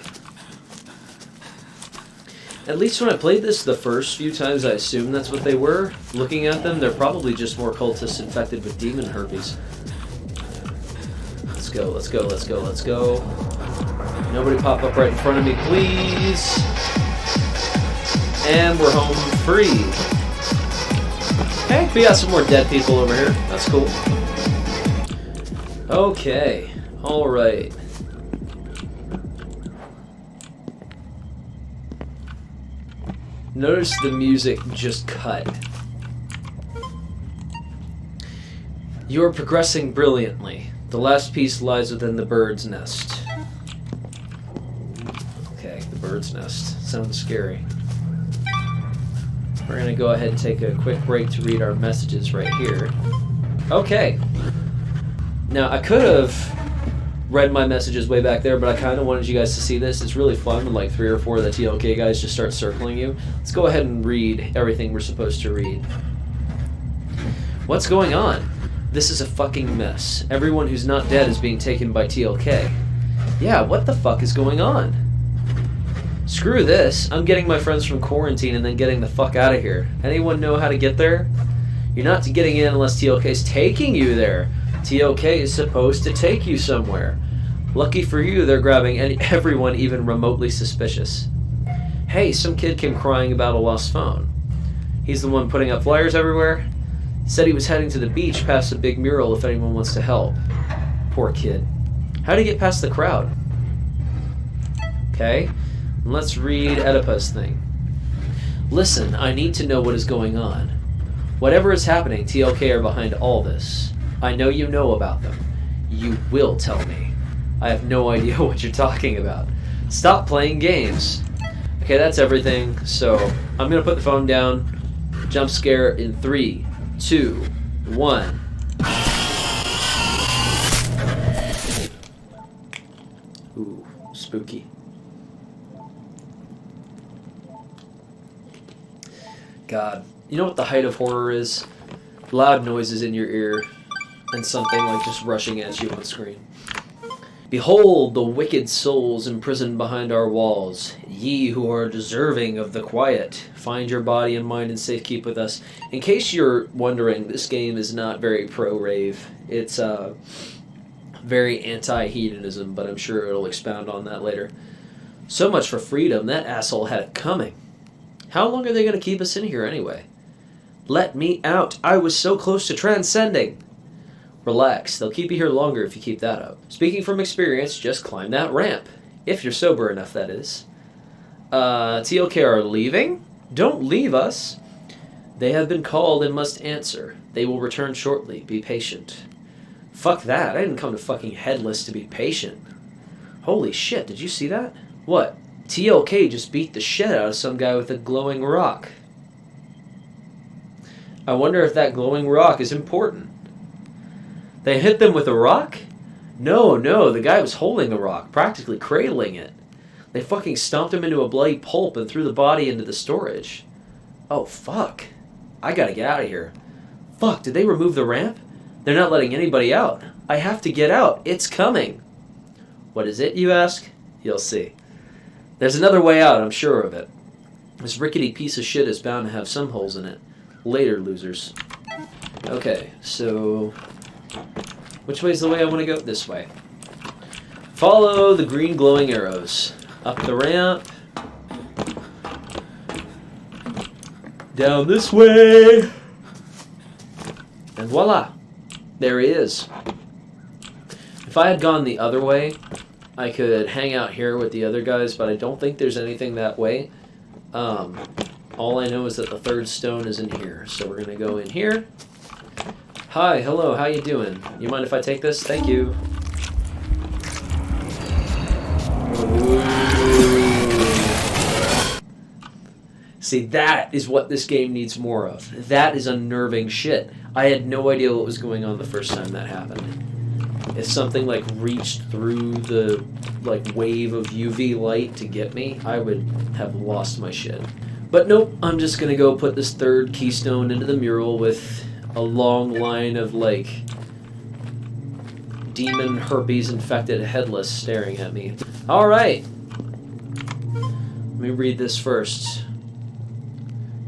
At least when I played this the first few times, I assumed that's what they were. Looking at them, they're probably just more cultists infected with demon herpes. Let's go, let's go, let's go, let's go. Nobody pop up right in front of me, please. And we're home free. Okay, we got some more dead people over here. That's cool. Okay, alright. Notice the music just cut. You are progressing brilliantly. The last piece lies within the bird's nest. Okay, the bird's nest. Sounds scary. We're going to go ahead and take a quick break to read our messages right here. Okay. Now, I could have read my messages way back there, but I kind of wanted you guys to see this. It's really fun when like 3 or 4 of the TLK guys just start circling you. Let's go ahead and read everything we're supposed to read. What's going on? This is a fucking mess. Everyone who's not dead is being taken by TLK. Yeah, what the fuck is going on? Screw this. I'm getting my friends from quarantine and then getting the fuck out of here. Anyone know how to get there? You're not getting in unless TLK's taking you there. TLK is supposed to take you somewhere. Lucky for you, they're grabbing everyone even remotely suspicious. Hey, some kid came crying about a lost phone. He's the one putting up flyers everywhere. Said he was heading to the beach past a big mural if anyone wants to help. Poor kid. How'd he get past the crowd? Okay, let's read Oedipa's thing. Listen, I need to know what is going on. Whatever is happening, TLK are behind all this. I know you know about them. You will tell me. I have no idea what you're talking about. Stop playing games. Okay, that's everything. So, I'm going to put the phone down. Jump scare in 3, 2, 1. Ooh, spooky. God. You know what the height of horror is? Loud noises in your ear and something like just rushing at you on screen. Behold the wicked souls imprisoned behind our walls. Ye who are deserving of the quiet, find your body and mind in safekeep with us. In case you're wondering, this game is not very pro-rave. It's very anti-hedonism, but I'm sure it'll expound on that later. So much for freedom. That asshole had it coming. How long are they going to keep us in here anyway? Let me out. I was so close to transcending. Relax. They'll keep you here longer if you keep that up. Speaking from experience, just climb that ramp. If you're sober enough, that is. TLK are leaving? Don't leave us. They have been called and must answer. They will return shortly. Be patient. Fuck that. I didn't come to fucking Headless to be patient. Holy shit, did you see that? What? TLK just beat the shit out of some guy with a glowing rock. I wonder if that glowing rock is important. They hit them with a rock? No, the guy was holding the rock, practically cradling it. They fucking stomped him into a bloody pulp and threw the body into the storage. Oh, fuck. I gotta get out of here. Fuck, did they remove the ramp? They're not letting anybody out. I have to get out. It's coming. What is it, you ask? You'll see. There's another way out, I'm sure of it. This rickety piece of shit is bound to have some holes in it. Later, losers. Okay, so... which way's the way I want to go? This way. Follow the green glowing arrows. Up the ramp. Down this way. And voila. There he is. If I had gone the other way, I could hang out here with the other guys, but I don't think there's anything that way. All I know is that the third stone is in here. So we're going to go in here. Hi, hello, how you doing? You mind if I take this? Thank you. Ooh. See, that is what this game needs more of. That is unnerving shit. I had no idea what was going on the first time that happened. If something like reached through the like wave of UV light to get me, I would have lost my shit. But nope, I'm just gonna go put this third keystone into the mural with a long line of like demon herpes infected headless staring at me. Alright. Let me read this first.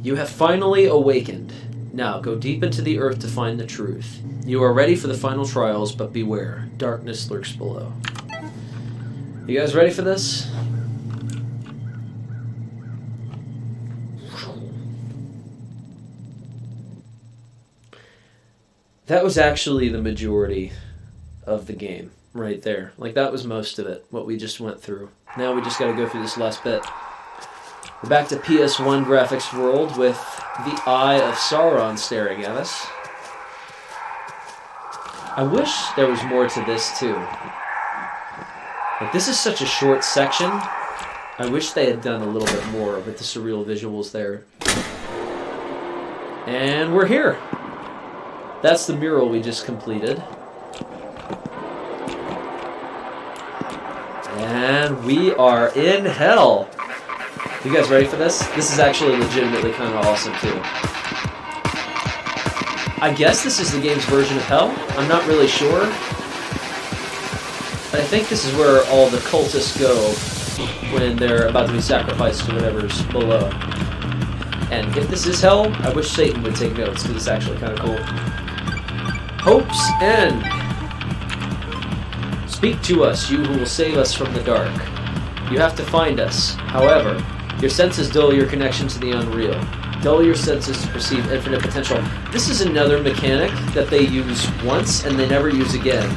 You have finally awakened. Now go deep into the earth to find the truth. You are ready for the final trials, but beware. Darkness lurks below. You guys ready for this? That was actually the majority of the game, right there. Like, that was most of it, what we just went through. Now we just gotta go through this last bit. We're back to PS1 graphics world with the Eye of Sauron staring at us. I wish there was more to this, too. Like, this is such a short section. I wish they had done a little bit more with the surreal visuals there. And we're here. That's the mural we just completed. And we are in hell. You guys ready for this? This is actually legitimately kind of awesome, too. I guess this is the game's version of hell. I'm not really sure. I think this is where all the cultists go when they're about to be sacrificed to whatever's below. And if this is hell, I wish Satan would take notes, because it's actually kind of cool. Hope's End. Speak to us, you who will save us from the dark. You have to find us. However, your senses dull your connection to the unreal. Dull your senses to perceive infinite potential. This is another mechanic that they use once and they never use again.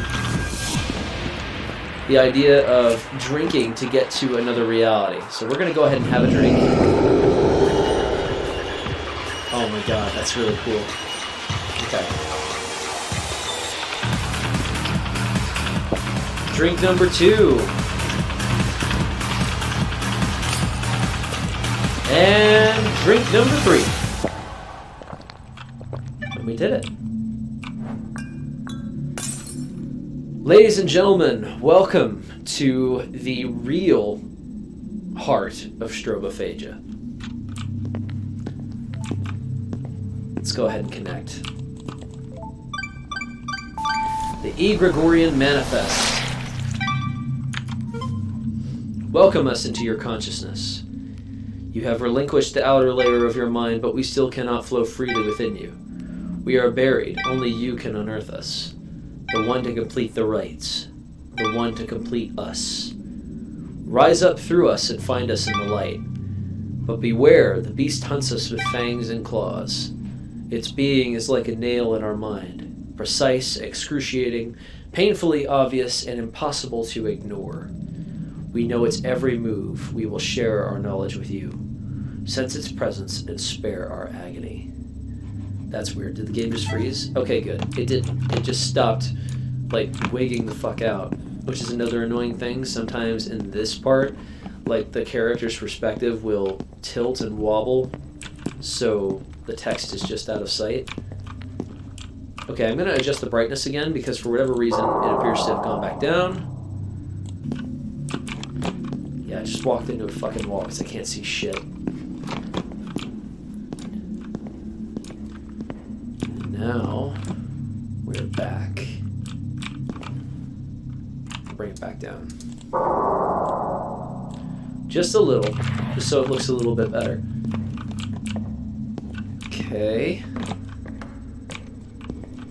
The idea of drinking to get to another reality. So we're going to go ahead and have a drink. Oh my god, that's really cool. Okay. Drink number 2. And drink number 3. And we did it. Ladies and gentlemen, welcome to the real heart of Strobophagia. Let's go ahead and connect. The Egregorian Manifest. Welcome us into your consciousness. You have relinquished the outer layer of your mind, but we still cannot flow freely within you. We are buried. Only you can unearth us. The one to complete the rites. The one to complete us. Rise up through us and find us in the light. But beware, the beast hunts us with fangs and claws. Its being is like a nail in our mind. Precise, excruciating, painfully obvious, and impossible to ignore. We know its every move. We will share our knowledge with you. Sense its presence and spare our agony. That's weird. Did the game just freeze? Okay, good. It didn't. It just stopped, like, wigging the fuck out, which is another annoying thing. Sometimes in this part, like, the character's perspective will tilt and wobble, so the text is just out of sight. Okay, I'm going to adjust the brightness again, because for whatever reason, it appears to have gone back down. Yeah, I just walked into a fucking wall because I can't see shit. Now, we're back. Bring it back down. Just a little. Just so it looks a little bit better. Okay.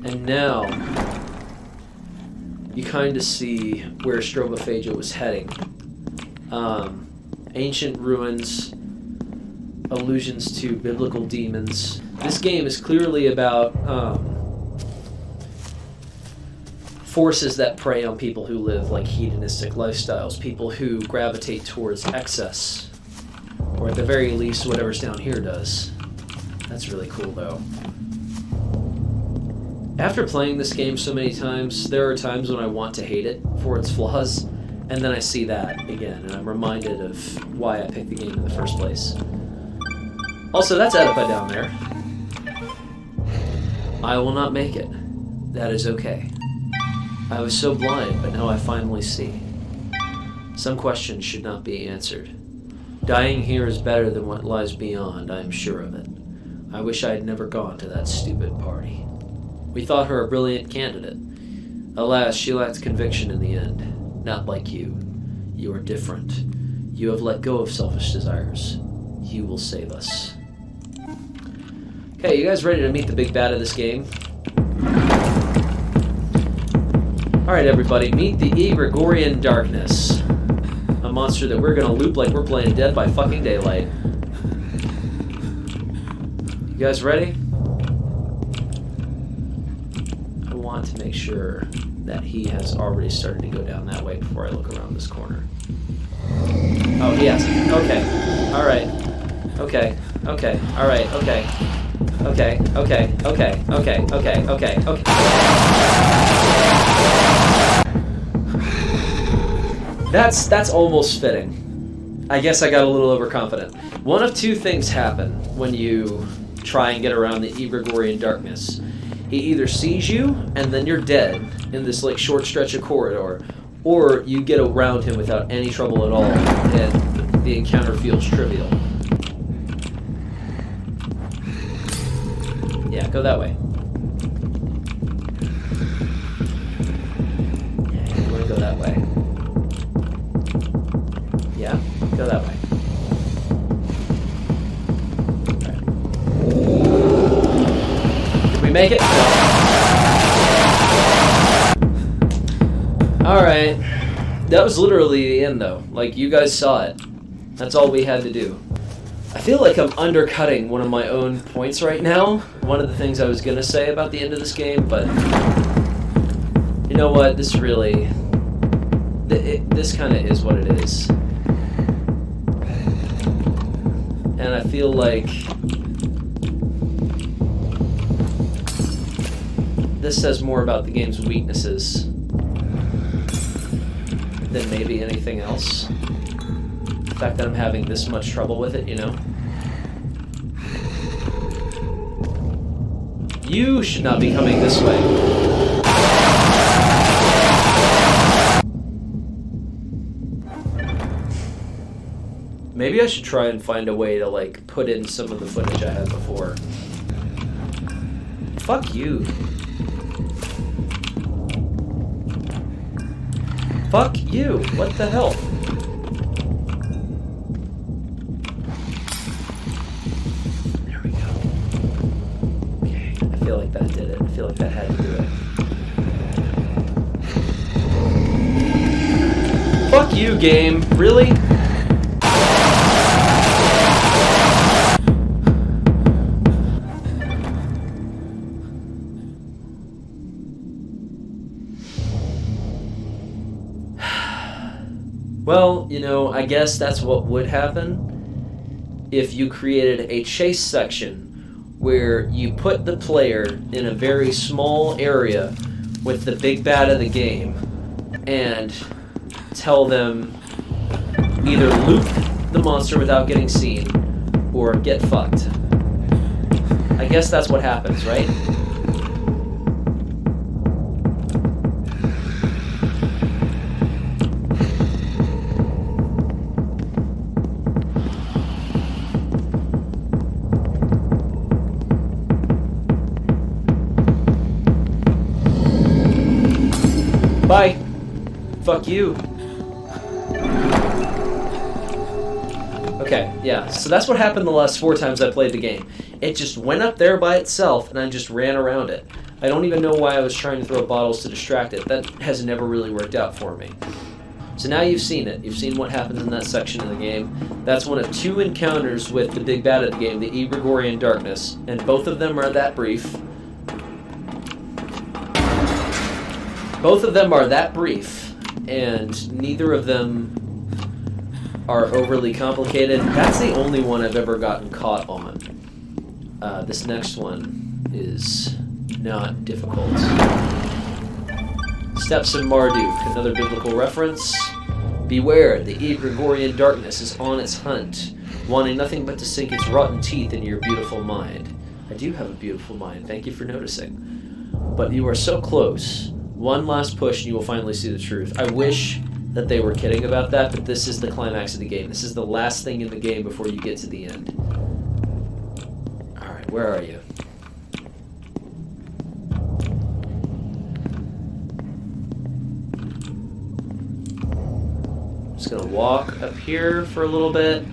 And now, you kind of see where Strobophagia was heading. Ancient ruins, allusions to biblical demons. This game is clearly about forces that prey on people who live like hedonistic lifestyles, people who gravitate towards excess, or at the very least, whatever's down here does. That's really cool, though. After playing this game so many times, there are times when I want to hate it for its flaws, and then I see that again, and I'm reminded of why I picked the game in the first place. Also, that's Oedipa down there. I will not make it. That is okay. I was so blind, but now I finally see. Some questions should not be answered. Dying here is better than what lies beyond, I am sure of it. I wish I had never gone to that stupid party. We thought her a brilliant candidate. Alas, she lacked conviction in the end. Not like you. You are different. You have let go of selfish desires. You will save us. Okay, you guys ready to meet the big bad of this game? Alright everybody, meet the Gregorian Darkness. A monster that we're gonna loop like we're playing Dead by fucking Daylight. You guys ready? I want to make sure that he has already started to go down that way before I look around this corner. Oh, he hasn't. Okay. Alright. Okay. Okay. Alright. Okay. Okay. Okay. Okay. Okay. Okay. Okay. Okay. That's almost fitting. I guess I got a little overconfident. One of two things happen when you try and get around the Gregorian Darkness. He either sees you and then you're dead in this like short stretch of corridor, or you get around him without any trouble at all and the encounter feels trivial. Yeah, go that way. Yeah, you want to go that way. Yeah, go that way. Did we make it? No. Alright. That was literally the end, though. Like, you guys saw it. That's all we had to do. I feel like I'm undercutting one of my own points right now. One of the things I was going to say about the end of this game, but... You know what? This really... This kind of is what it is. And I feel like... This says more about the game's weaknesses than maybe anything else. The fact that I'm having this much trouble with it, you know? You should not be coming this way. Maybe I should try and find a way to, like, put in some of the footage I had before. Fuck you. Fuck you. What the hell? There we go. Okay, I feel like that did it. I feel like that had to do it. Fuck you, game. Really? Well, you know, I guess that's what would happen if you created a chase section where you put the player in a very small area with the big bad of the game and tell them either loop the monster without getting seen or get fucked. I guess that's what happens, right? Bye. Fuck you. Okay, yeah. So that's what happened the last 4 times I played the game. It just went up there by itself, and I just ran around it. I don't even know why I was trying to throw bottles to distract it. That has never really worked out for me. So now you've seen it. You've seen what happens in that section of the game. That's one of 2 encounters with the big bad of the game, the Egregorian Darkness, and both of them are that brief. Both of them are that brief, and neither of them are overly complicated. That's the only one I've ever gotten caught on. This next one is not difficult. Steps in Marduk, another biblical reference. Beware, the Egregorian Darkness is on its hunt, wanting nothing but to sink its rotten teeth into your beautiful mind. I do have a beautiful mind, thank you for noticing. But you are so close. One last push and you will finally see the truth. I wish that they were kidding about that, but this is the climax of the game. This is the last thing in the game before you get to the end. Alright, where are you? Just gonna walk up here for a little bit.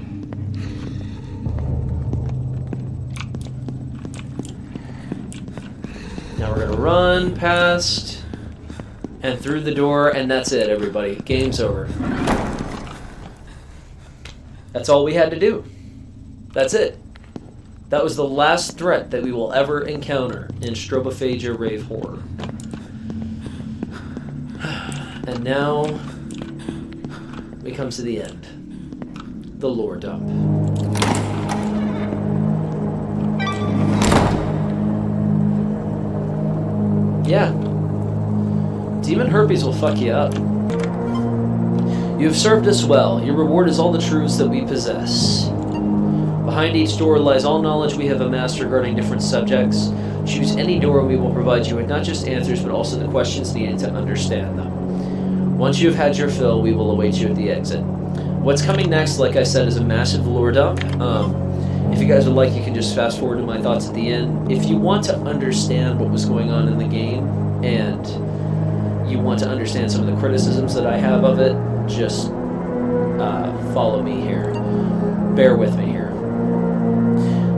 Now we're gonna run past and through the door, and that's it, everybody. Game's over. That's all we had to do. That's it. That was the last threat that we will ever encounter in STROBOPHAGIA Rave Horror. And now we come to the end. The lore dump. Yeah. Demon herpes will fuck you up. You have served us well. Your reward is all the truths that we possess. Behind each door lies all knowledge we have amassed regarding different subjects. Choose any door and we will provide you with not just answers, but also the questions needed to understand them. Once you have had your fill, we will await you at the exit. What's coming next, like I said, is a massive lore dump. If you guys would like, you can just fast forward to my thoughts at the end. If you want to understand what was going on in the game, and you want to understand some of the criticisms that I have of it, just follow me here. Bear with me here.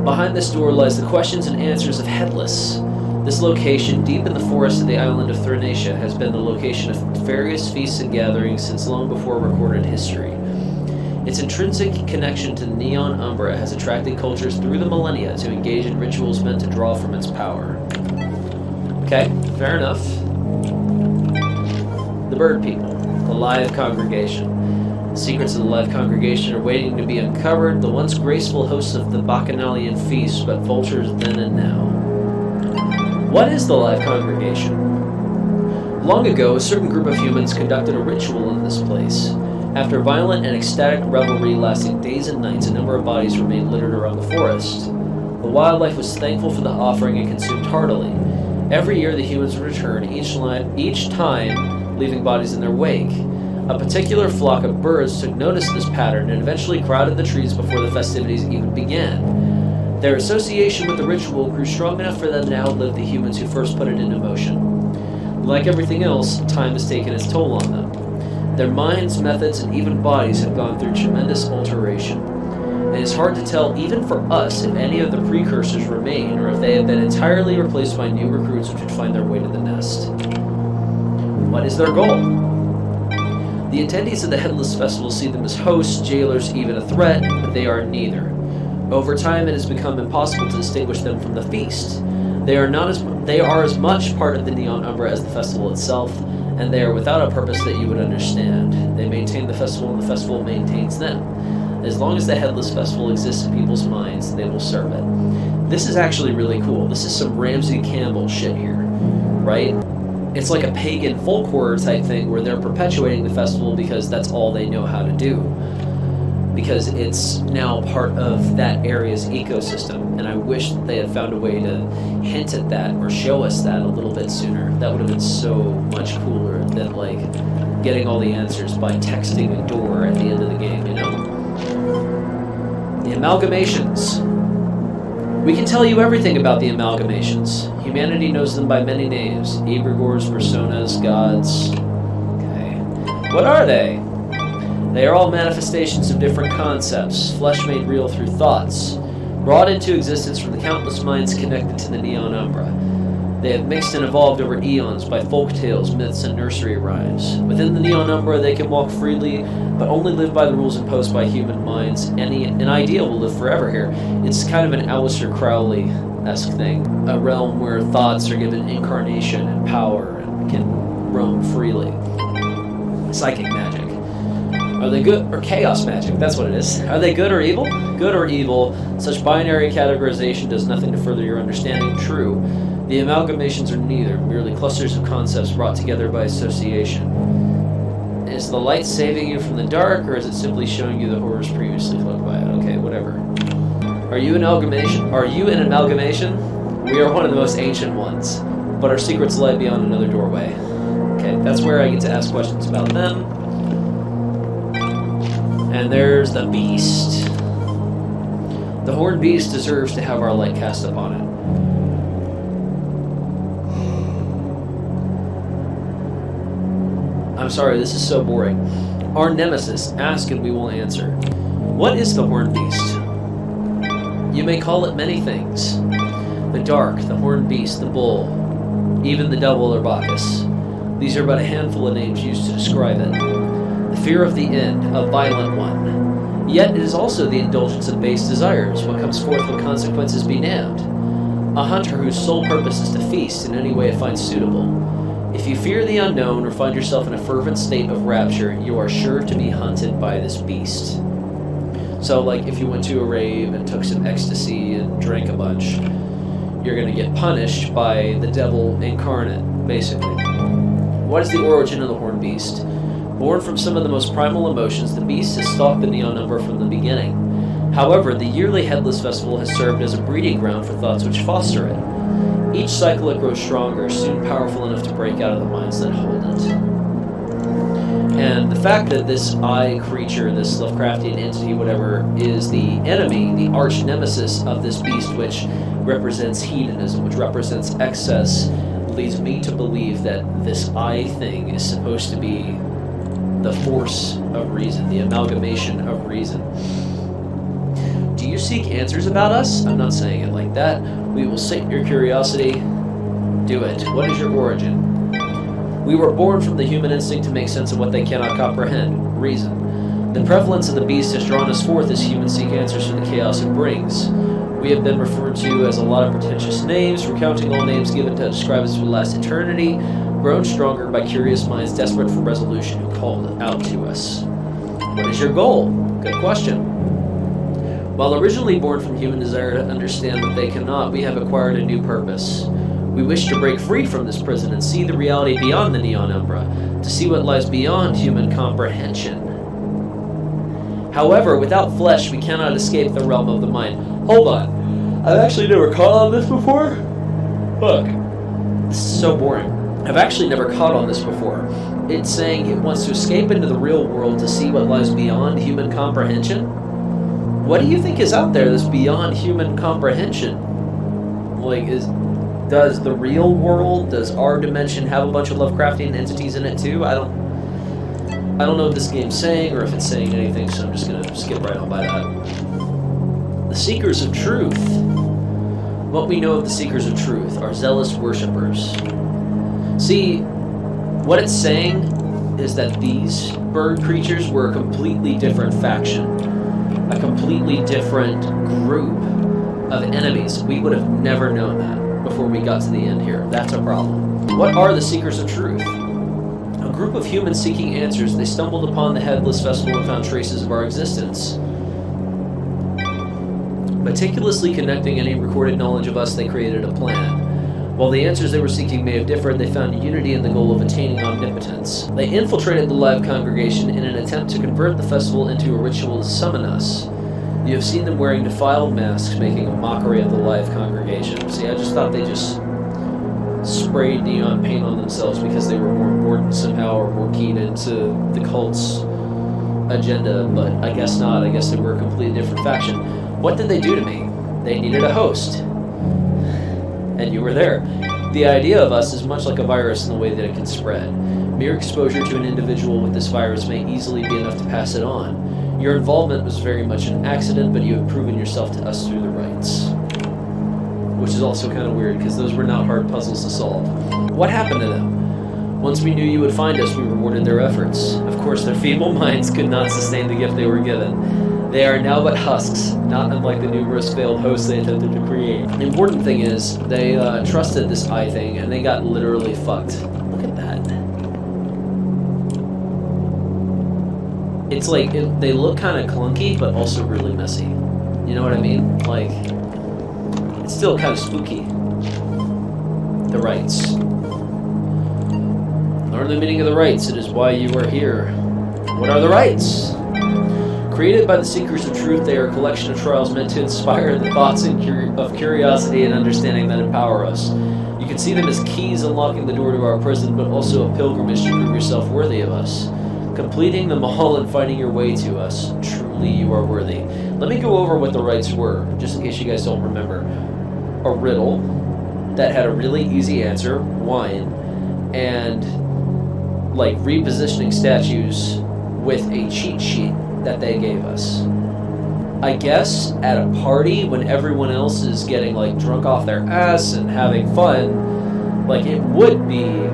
Behind this door lies the questions and answers of Headless. This location, deep in the forest of the island of Thrinacia, has been the location of various feasts and gatherings since long before recorded history. Its intrinsic connection to the Neon Umbra has attracted cultures through the millennia to engage in rituals meant to draw from its power. Okay, fair enough. The Bird People, the Live Congregation. The secrets of the Live Congregation are waiting to be uncovered, the once graceful hosts of the Bacchanalian feast, but vultures then and now. What is the Live Congregation? Long ago, a certain group of humans conducted a ritual in this place. After violent and ecstatic revelry lasting days and nights, a number of bodies remained littered around the forest. The wildlife was thankful for the offering and consumed heartily. Every year, the humans would return, each time leaving bodies in their wake. A particular flock of birds took notice of this pattern and eventually crowded the trees before the festivities even began. Their association with the ritual grew strong enough for them to outlive the humans who first put it into motion. Like everything else, time has taken its toll on them. Their minds, methods, and even bodies have gone through tremendous alteration. It is hard to tell, even for us, if any of the precursors remain, or if they have been entirely replaced by new recruits which would find their way to the nest. What is their goal? The attendees of the Headless Festival see them as hosts, jailers, even a threat, but they are neither. Over time, it has become impossible to distinguish them from the feast. They are as much part of the Neon Umbra as the festival itself, and they are without a purpose that you would understand. They maintain the festival, and the festival maintains them. As long as the Headless Festival exists in people's minds, they will serve it. This is actually really cool. This is some Ramsey Campbell shit here, right? It's like a pagan folk horror type thing where they're perpetuating the festival because that's all they know how to do. Because it's now part of that area's ecosystem, and I wish that they had found a way to hint at that or show us that a little bit sooner. That would have been so much cooler than like getting all the answers by texting a door at the end of the game, you know? The amalgamations. We can tell you everything about the amalgamations. Humanity knows them by many names. Egregores, personas, gods. Okay. What are they? They are all manifestations of different concepts, flesh made real through thoughts, brought into existence from the countless minds connected to the Neon Umbra. They have mixed and evolved over eons by folk tales, myths, and nursery rhymes. Within the Neon Umbra, they can walk freely, but only live by the rules imposed by human minds. An idea will live forever here. It's kind of an Aleister Crowley-esque thing, a realm where thoughts are given incarnation and power and can roam freely. Psychic magic. Are they good or chaos magic? That's what it is. Are they good or evil? Good or evil? Such binary categorization does nothing to further your understanding. True. The amalgamations are neither, merely clusters of concepts brought together by association. Is the light saving you from the dark, or is it simply showing you the horrors previously floated by it? Okay, whatever. Are you an amalgamation? Are you an amalgamation? We are one of the most ancient ones, but our secrets lie beyond another doorway. Okay, that's where I get to ask questions about them. And there's the beast. The horned beast deserves to have our light cast upon it. I'm sorry, this is so boring. Our nemesis, ask and we will answer. What is the horned beast? You may call it many things. The dark, the horned beast, the bull, even the devil or Bacchus. These are but a handful of names used to describe it. The fear of the end, a violent one. Yet it is also the indulgence of base desires, what comes forth when consequences be damned. A hunter whose sole purpose is to feast in any way it finds suitable. If you fear the unknown or find yourself in a fervent state of rapture, you are sure to be hunted by this beast. So, like, if you went to a rave and took some ecstasy and drank a bunch, you're going to get punished by the devil incarnate, basically. What is the origin of the horned beast? Born from some of the most primal emotions, the beast has stalked the Neon Umbra from the beginning. However, the yearly Headless Festival has served as a breeding ground for thoughts which foster it. Each cycle it grows stronger, soon powerful enough to break out of the minds that hold it. And the fact that this eye creature, this Lovecraftian entity, whatever, is the enemy, the arch nemesis of this beast, which represents hedonism, which represents excess, leads me to believe that this eye thing is supposed to be the force of reason, the amalgamation of reason. Do you seek answers about us? I'm not saying it like that. We will sate your curiosity. Do it. What is your origin? We were born from the human instinct to make sense of what they cannot comprehend. Reason. The prevalence of the beast has drawn us forth as humans seek answers for the chaos it brings. We have been referred to as a lot of pretentious names, recounting all names given to describe us for the last eternity, grown stronger by curious minds desperate for resolution who called out to us. What is your goal? Good question. While originally born from human desire to understand what they cannot, we have acquired a new purpose. We wish to break free from this prison and see the reality beyond the Neon Umbra, to see what lies beyond human comprehension. However, without flesh, we cannot escape the realm of the mind. Hold on. I've actually never caught on this before. Look. This is so boring. I've actually never caught on this before. It's saying it wants to escape into the real world to see what lies beyond human comprehension. What do you think is out there that's beyond human comprehension? Like, does the real world, does our dimension have a bunch of Lovecraftian entities in it too? I don't know what this game's saying, or if it's saying anything, so I'm just gonna skip right on by that. The Seekers of Truth. What we know of the Seekers of Truth are zealous worshippers. See, what it's saying is that these bird creatures were a completely different faction. A completely different group of enemies. We would have never known that before we got to the end here. That's a problem. What are the Seekers of Truth? A group of humans seeking answers. They stumbled upon the Headless Festival and found traces of our existence. Meticulously connecting any recorded knowledge of us, they created a plan. While the answers they were seeking may have differed, they found unity in the goal of attaining omnipotence. They infiltrated the live congregation in an attempt to convert the festival into a ritual to summon us. You have seen them wearing defiled masks, making a mockery of the live congregation. See, I just thought they just sprayed neon paint on themselves because they were more important somehow, or more keyed into the cult's agenda, but I guess not. I guess they were a completely different faction. What did they do to me? They needed a host. And you were there. The idea of us is much like a virus in the way that it can spread. Mere exposure to an individual with this virus may easily be enough to pass it on. Your involvement was very much an accident, but you have proven yourself to us through the rites. Which is also kind of weird, because those were not hard puzzles to solve. What happened to them? Once we knew you would find us, we rewarded their efforts. Of course, their feeble minds could not sustain the gift they were given. They are now but husks, not unlike the numerous failed hosts they attempted to create. The important thing is, they trusted this eye thing, and they got literally fucked. Look at that. It's like, they look kind of clunky, but also really messy. You know what I mean? Like, it's still kind of spooky. The rites. Learn the meaning of the rites. It is why you are here. What are the rites? Created by the seekers of truth, they are a collection of trials meant to inspire the thoughts of curiosity and understanding that empower us. You can see them as keys unlocking the door to our prison, but also a pilgrimage to prove yourself worthy of us. Completing them all and finding your way to us. Truly, you are worthy. Let me go over what the rites were, just in case you guys don't remember. A riddle that had a really easy answer, wine, and like repositioning statues with a cheat sheet that they gave us. I guess at a party when everyone else is getting like drunk off their ass and having fun, like it would be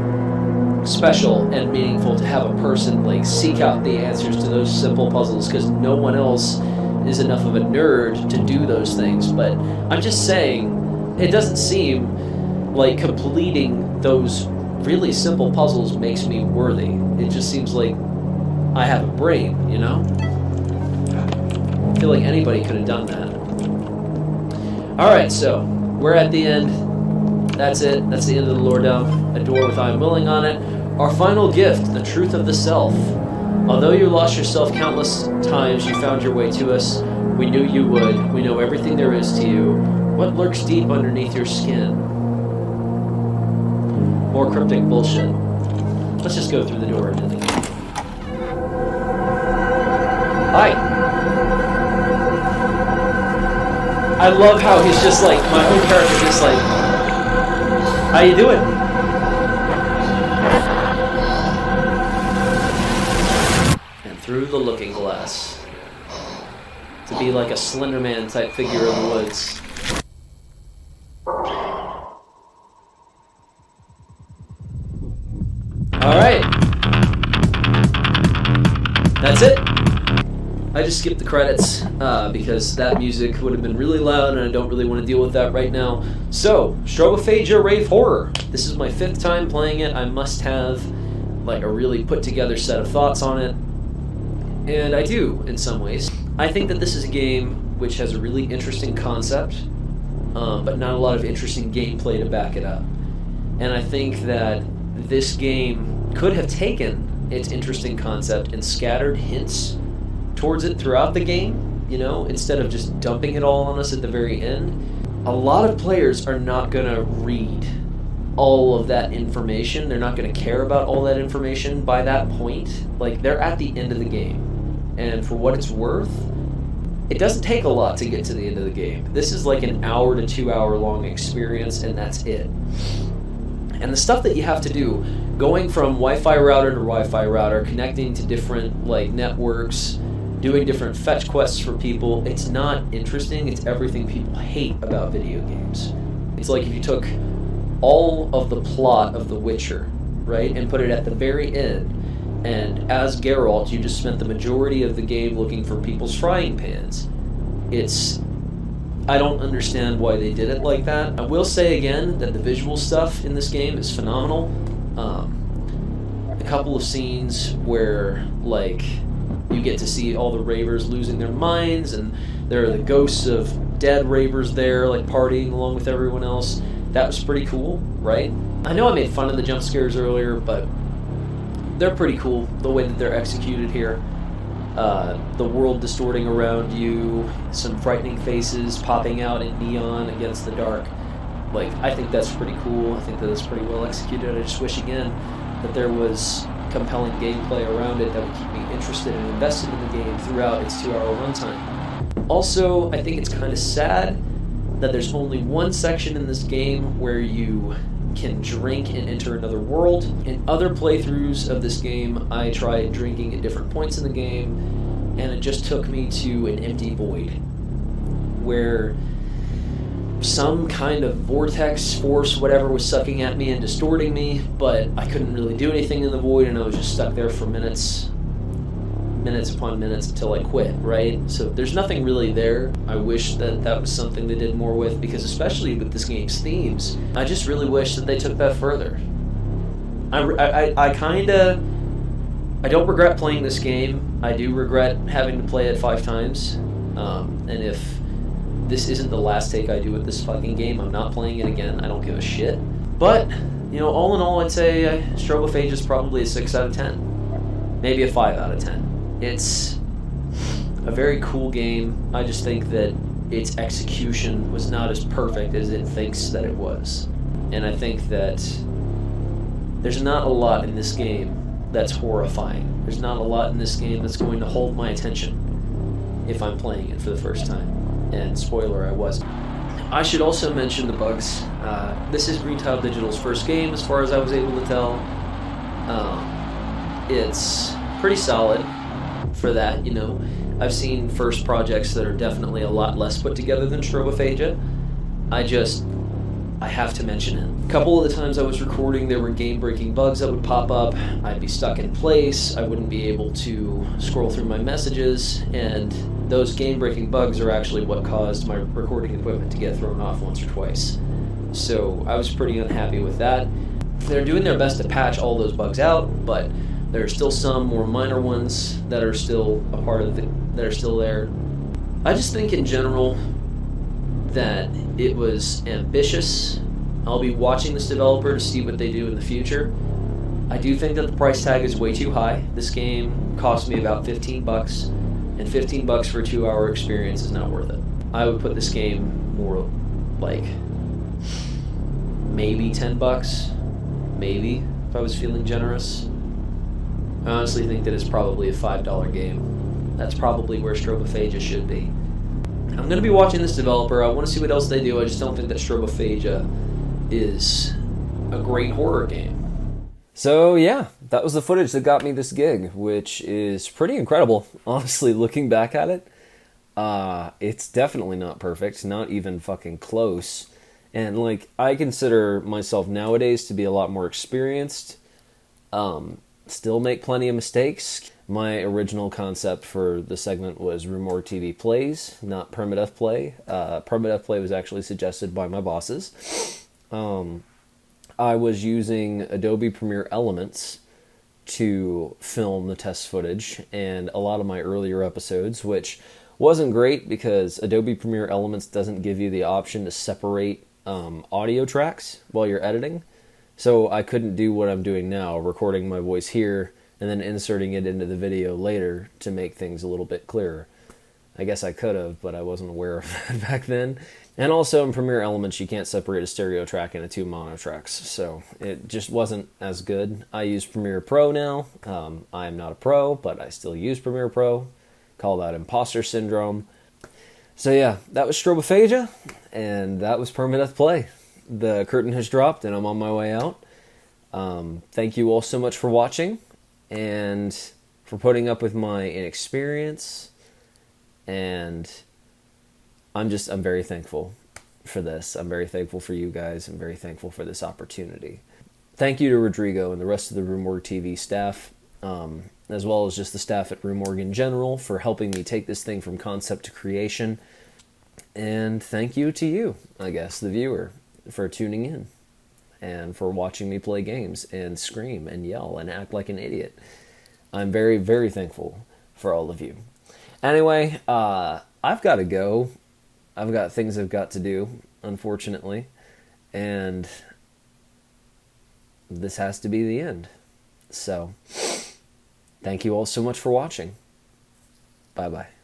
special and meaningful to have a person like seek out the answers to those simple puzzles, because no one else is enough of a nerd to do those things. But I'm just saying, it doesn't seem like completing those really simple puzzles makes me worthy. It just seems like I have a brain, you know? I feel like anybody could have done that. Alright, so we're at the end. That's it. That's the end of the lore dump. A door with I am willing on it. Our final gift, the truth of the self. Although you lost yourself countless times, you found your way to us. We knew you would. We know everything there is to you. What lurks deep underneath your skin? More cryptic bullshit. Let's just go through the door and then. Hi. I love how he's just like, my own character just like, how you doing? And through the looking glass. To be like a Slender Man type figure in the woods. Alright. That's it. I just skipped the credits because that music would have been really loud and I don't really want to deal with that right now. So, STROBOPHAGIA Rave Horror. This is my 5th time playing it. I must have like a really put together set of thoughts on it. And I do, in some ways. I think that this is a game which has a really interesting concept, but not a lot of interesting gameplay to back it up. And I think that this game could have taken its interesting concept and scattered hints towards it throughout the game, you know, instead of just dumping it all on us at the very end. A lot of players are not going to read all of that information. They're not going to care about all that information by that point. Like, they're at the end of the game. And for what it's worth, it doesn't take a lot to get to the end of the game. This is like an hour to 2 hour long experience, and that's it. And the stuff that you have to do, going from Wi-Fi router to Wi-Fi router, connecting to different like networks, doing different fetch quests for people, it's not interesting. It's everything people hate about video games. It's like if you took all of the plot of The Witcher, right, and put it at the very end, and as Geralt, you just spent the majority of the game looking for people's frying pans. I don't understand why they did it like that. I will say again that the visual stuff in this game is phenomenal. A couple of scenes where, like, you get to see all the ravers losing their minds, and there are the ghosts of dead ravers there, like, partying along with everyone else. That was pretty cool, right? I know I made fun of the jump scares earlier, but they're pretty cool, the way that they're executed here. The world distorting around you, some frightening faces popping out in neon against the dark. Like, I think that's pretty cool. I think that it's pretty well executed. I just wish, again, that there was compelling gameplay around it that would keep me interested and invested in the game throughout its 2 hour runtime. Also, I think it's kind of sad that there's only one section in this game where you can drink and enter another world. In other playthroughs of this game, I tried drinking at different points in the game, and it just took me to an empty void where some kind of vortex force, whatever, was sucking at me and distorting me, but I couldn't really do anything in the void, and I was just stuck there for minutes upon minutes until I quit, right? So there's nothing really there. I wish that that was something they did more with, because especially with this game's themes, I just really wish that they took that further. I don't regret playing this game. I do regret having to play it 5 times, and if this isn't the last take I do with this fucking game, I'm not playing it again. I don't give a shit. But, all in all, I'd say Strobophage is probably a 6 out of 10. Maybe a 5 out of 10. It's a very cool game. I just think that its execution was not as perfect as it thinks that it was. And I think that there's not a lot in this game that's horrifying. There's not a lot in this game that's going to hold my attention if I'm playing it for the first time. And spoiler, I wasn't. I should also mention the bugs. This is Green Tile Digital's first game, as far as I was able to tell. It's pretty solid for that, I've seen first projects that are definitely a lot less put together than Strobophagia. I have to mention it. A couple of the times I was recording, there were game-breaking bugs that would pop up. I'd be stuck in place. I wouldn't be able to scroll through my messages, and those game-breaking bugs are actually what caused my recording equipment to get thrown off once or twice. So I was pretty unhappy with that. They're doing their best to patch all those bugs out, but there are still some more minor ones that are still that are still there. I just think in general that it was ambitious. I'll be watching this developer to see what they do in the future. I do think that the price tag is way too high. This game cost me about $15, and $15 for a 2-hour experience is not worth it. I would put this game more like maybe $10, maybe, if I was feeling generous. I honestly think that it's probably a $5 game. That's probably where Strobophagia should be. I'm going to be watching this developer. I want to see what else they do. I just don't think that Strobophagia is a great horror game. So yeah, that was the footage that got me this gig, which is pretty incredible, honestly, looking back at it. It's definitely not perfect, not even fucking close. And I consider myself nowadays to be a lot more experienced. Still make plenty of mistakes. My original concept for the segment was RUE MORGUE TV Plays, not Permadeath Play. Permadeath Play was actually suggested by my bosses. I was using Adobe Premiere Elements to film the test footage and a lot of my earlier episodes, which wasn't great because Adobe Premiere Elements doesn't give you the option to separate audio tracks while you're editing. So I couldn't do what I'm doing now, recording my voice here and then inserting it into the video later to make things a little bit clearer. I guess I could have, but I wasn't aware of that back then. And also in Premiere Elements, you can't separate a stereo track into 2 mono tracks, so it just wasn't as good. I use Premiere Pro now. I am not a pro, but I still use Premiere Pro. Call that imposter syndrome. So yeah, that was Strobophagia, and that was Permadeath Play. The curtain has dropped, and I'm on my way out. Thank you all so much for watching, and for putting up with my inexperience, and I'm very thankful for this. I'm very thankful for you guys. I'm very thankful for this opportunity. Thank you to Rodrigo and the rest of the RUE MORGUE TV staff, as well as just the staff at RUE MORGUE in general, for helping me take this thing from concept to creation. And thank you to you, I guess, the viewer, for tuning in and for watching me play games and scream and yell and act like an idiot. I'm very, very thankful for all of you. Anyway, I've got to go. I've got things I've got to do, unfortunately, and this has to be the end. So, thank you all so much for watching. Bye-bye.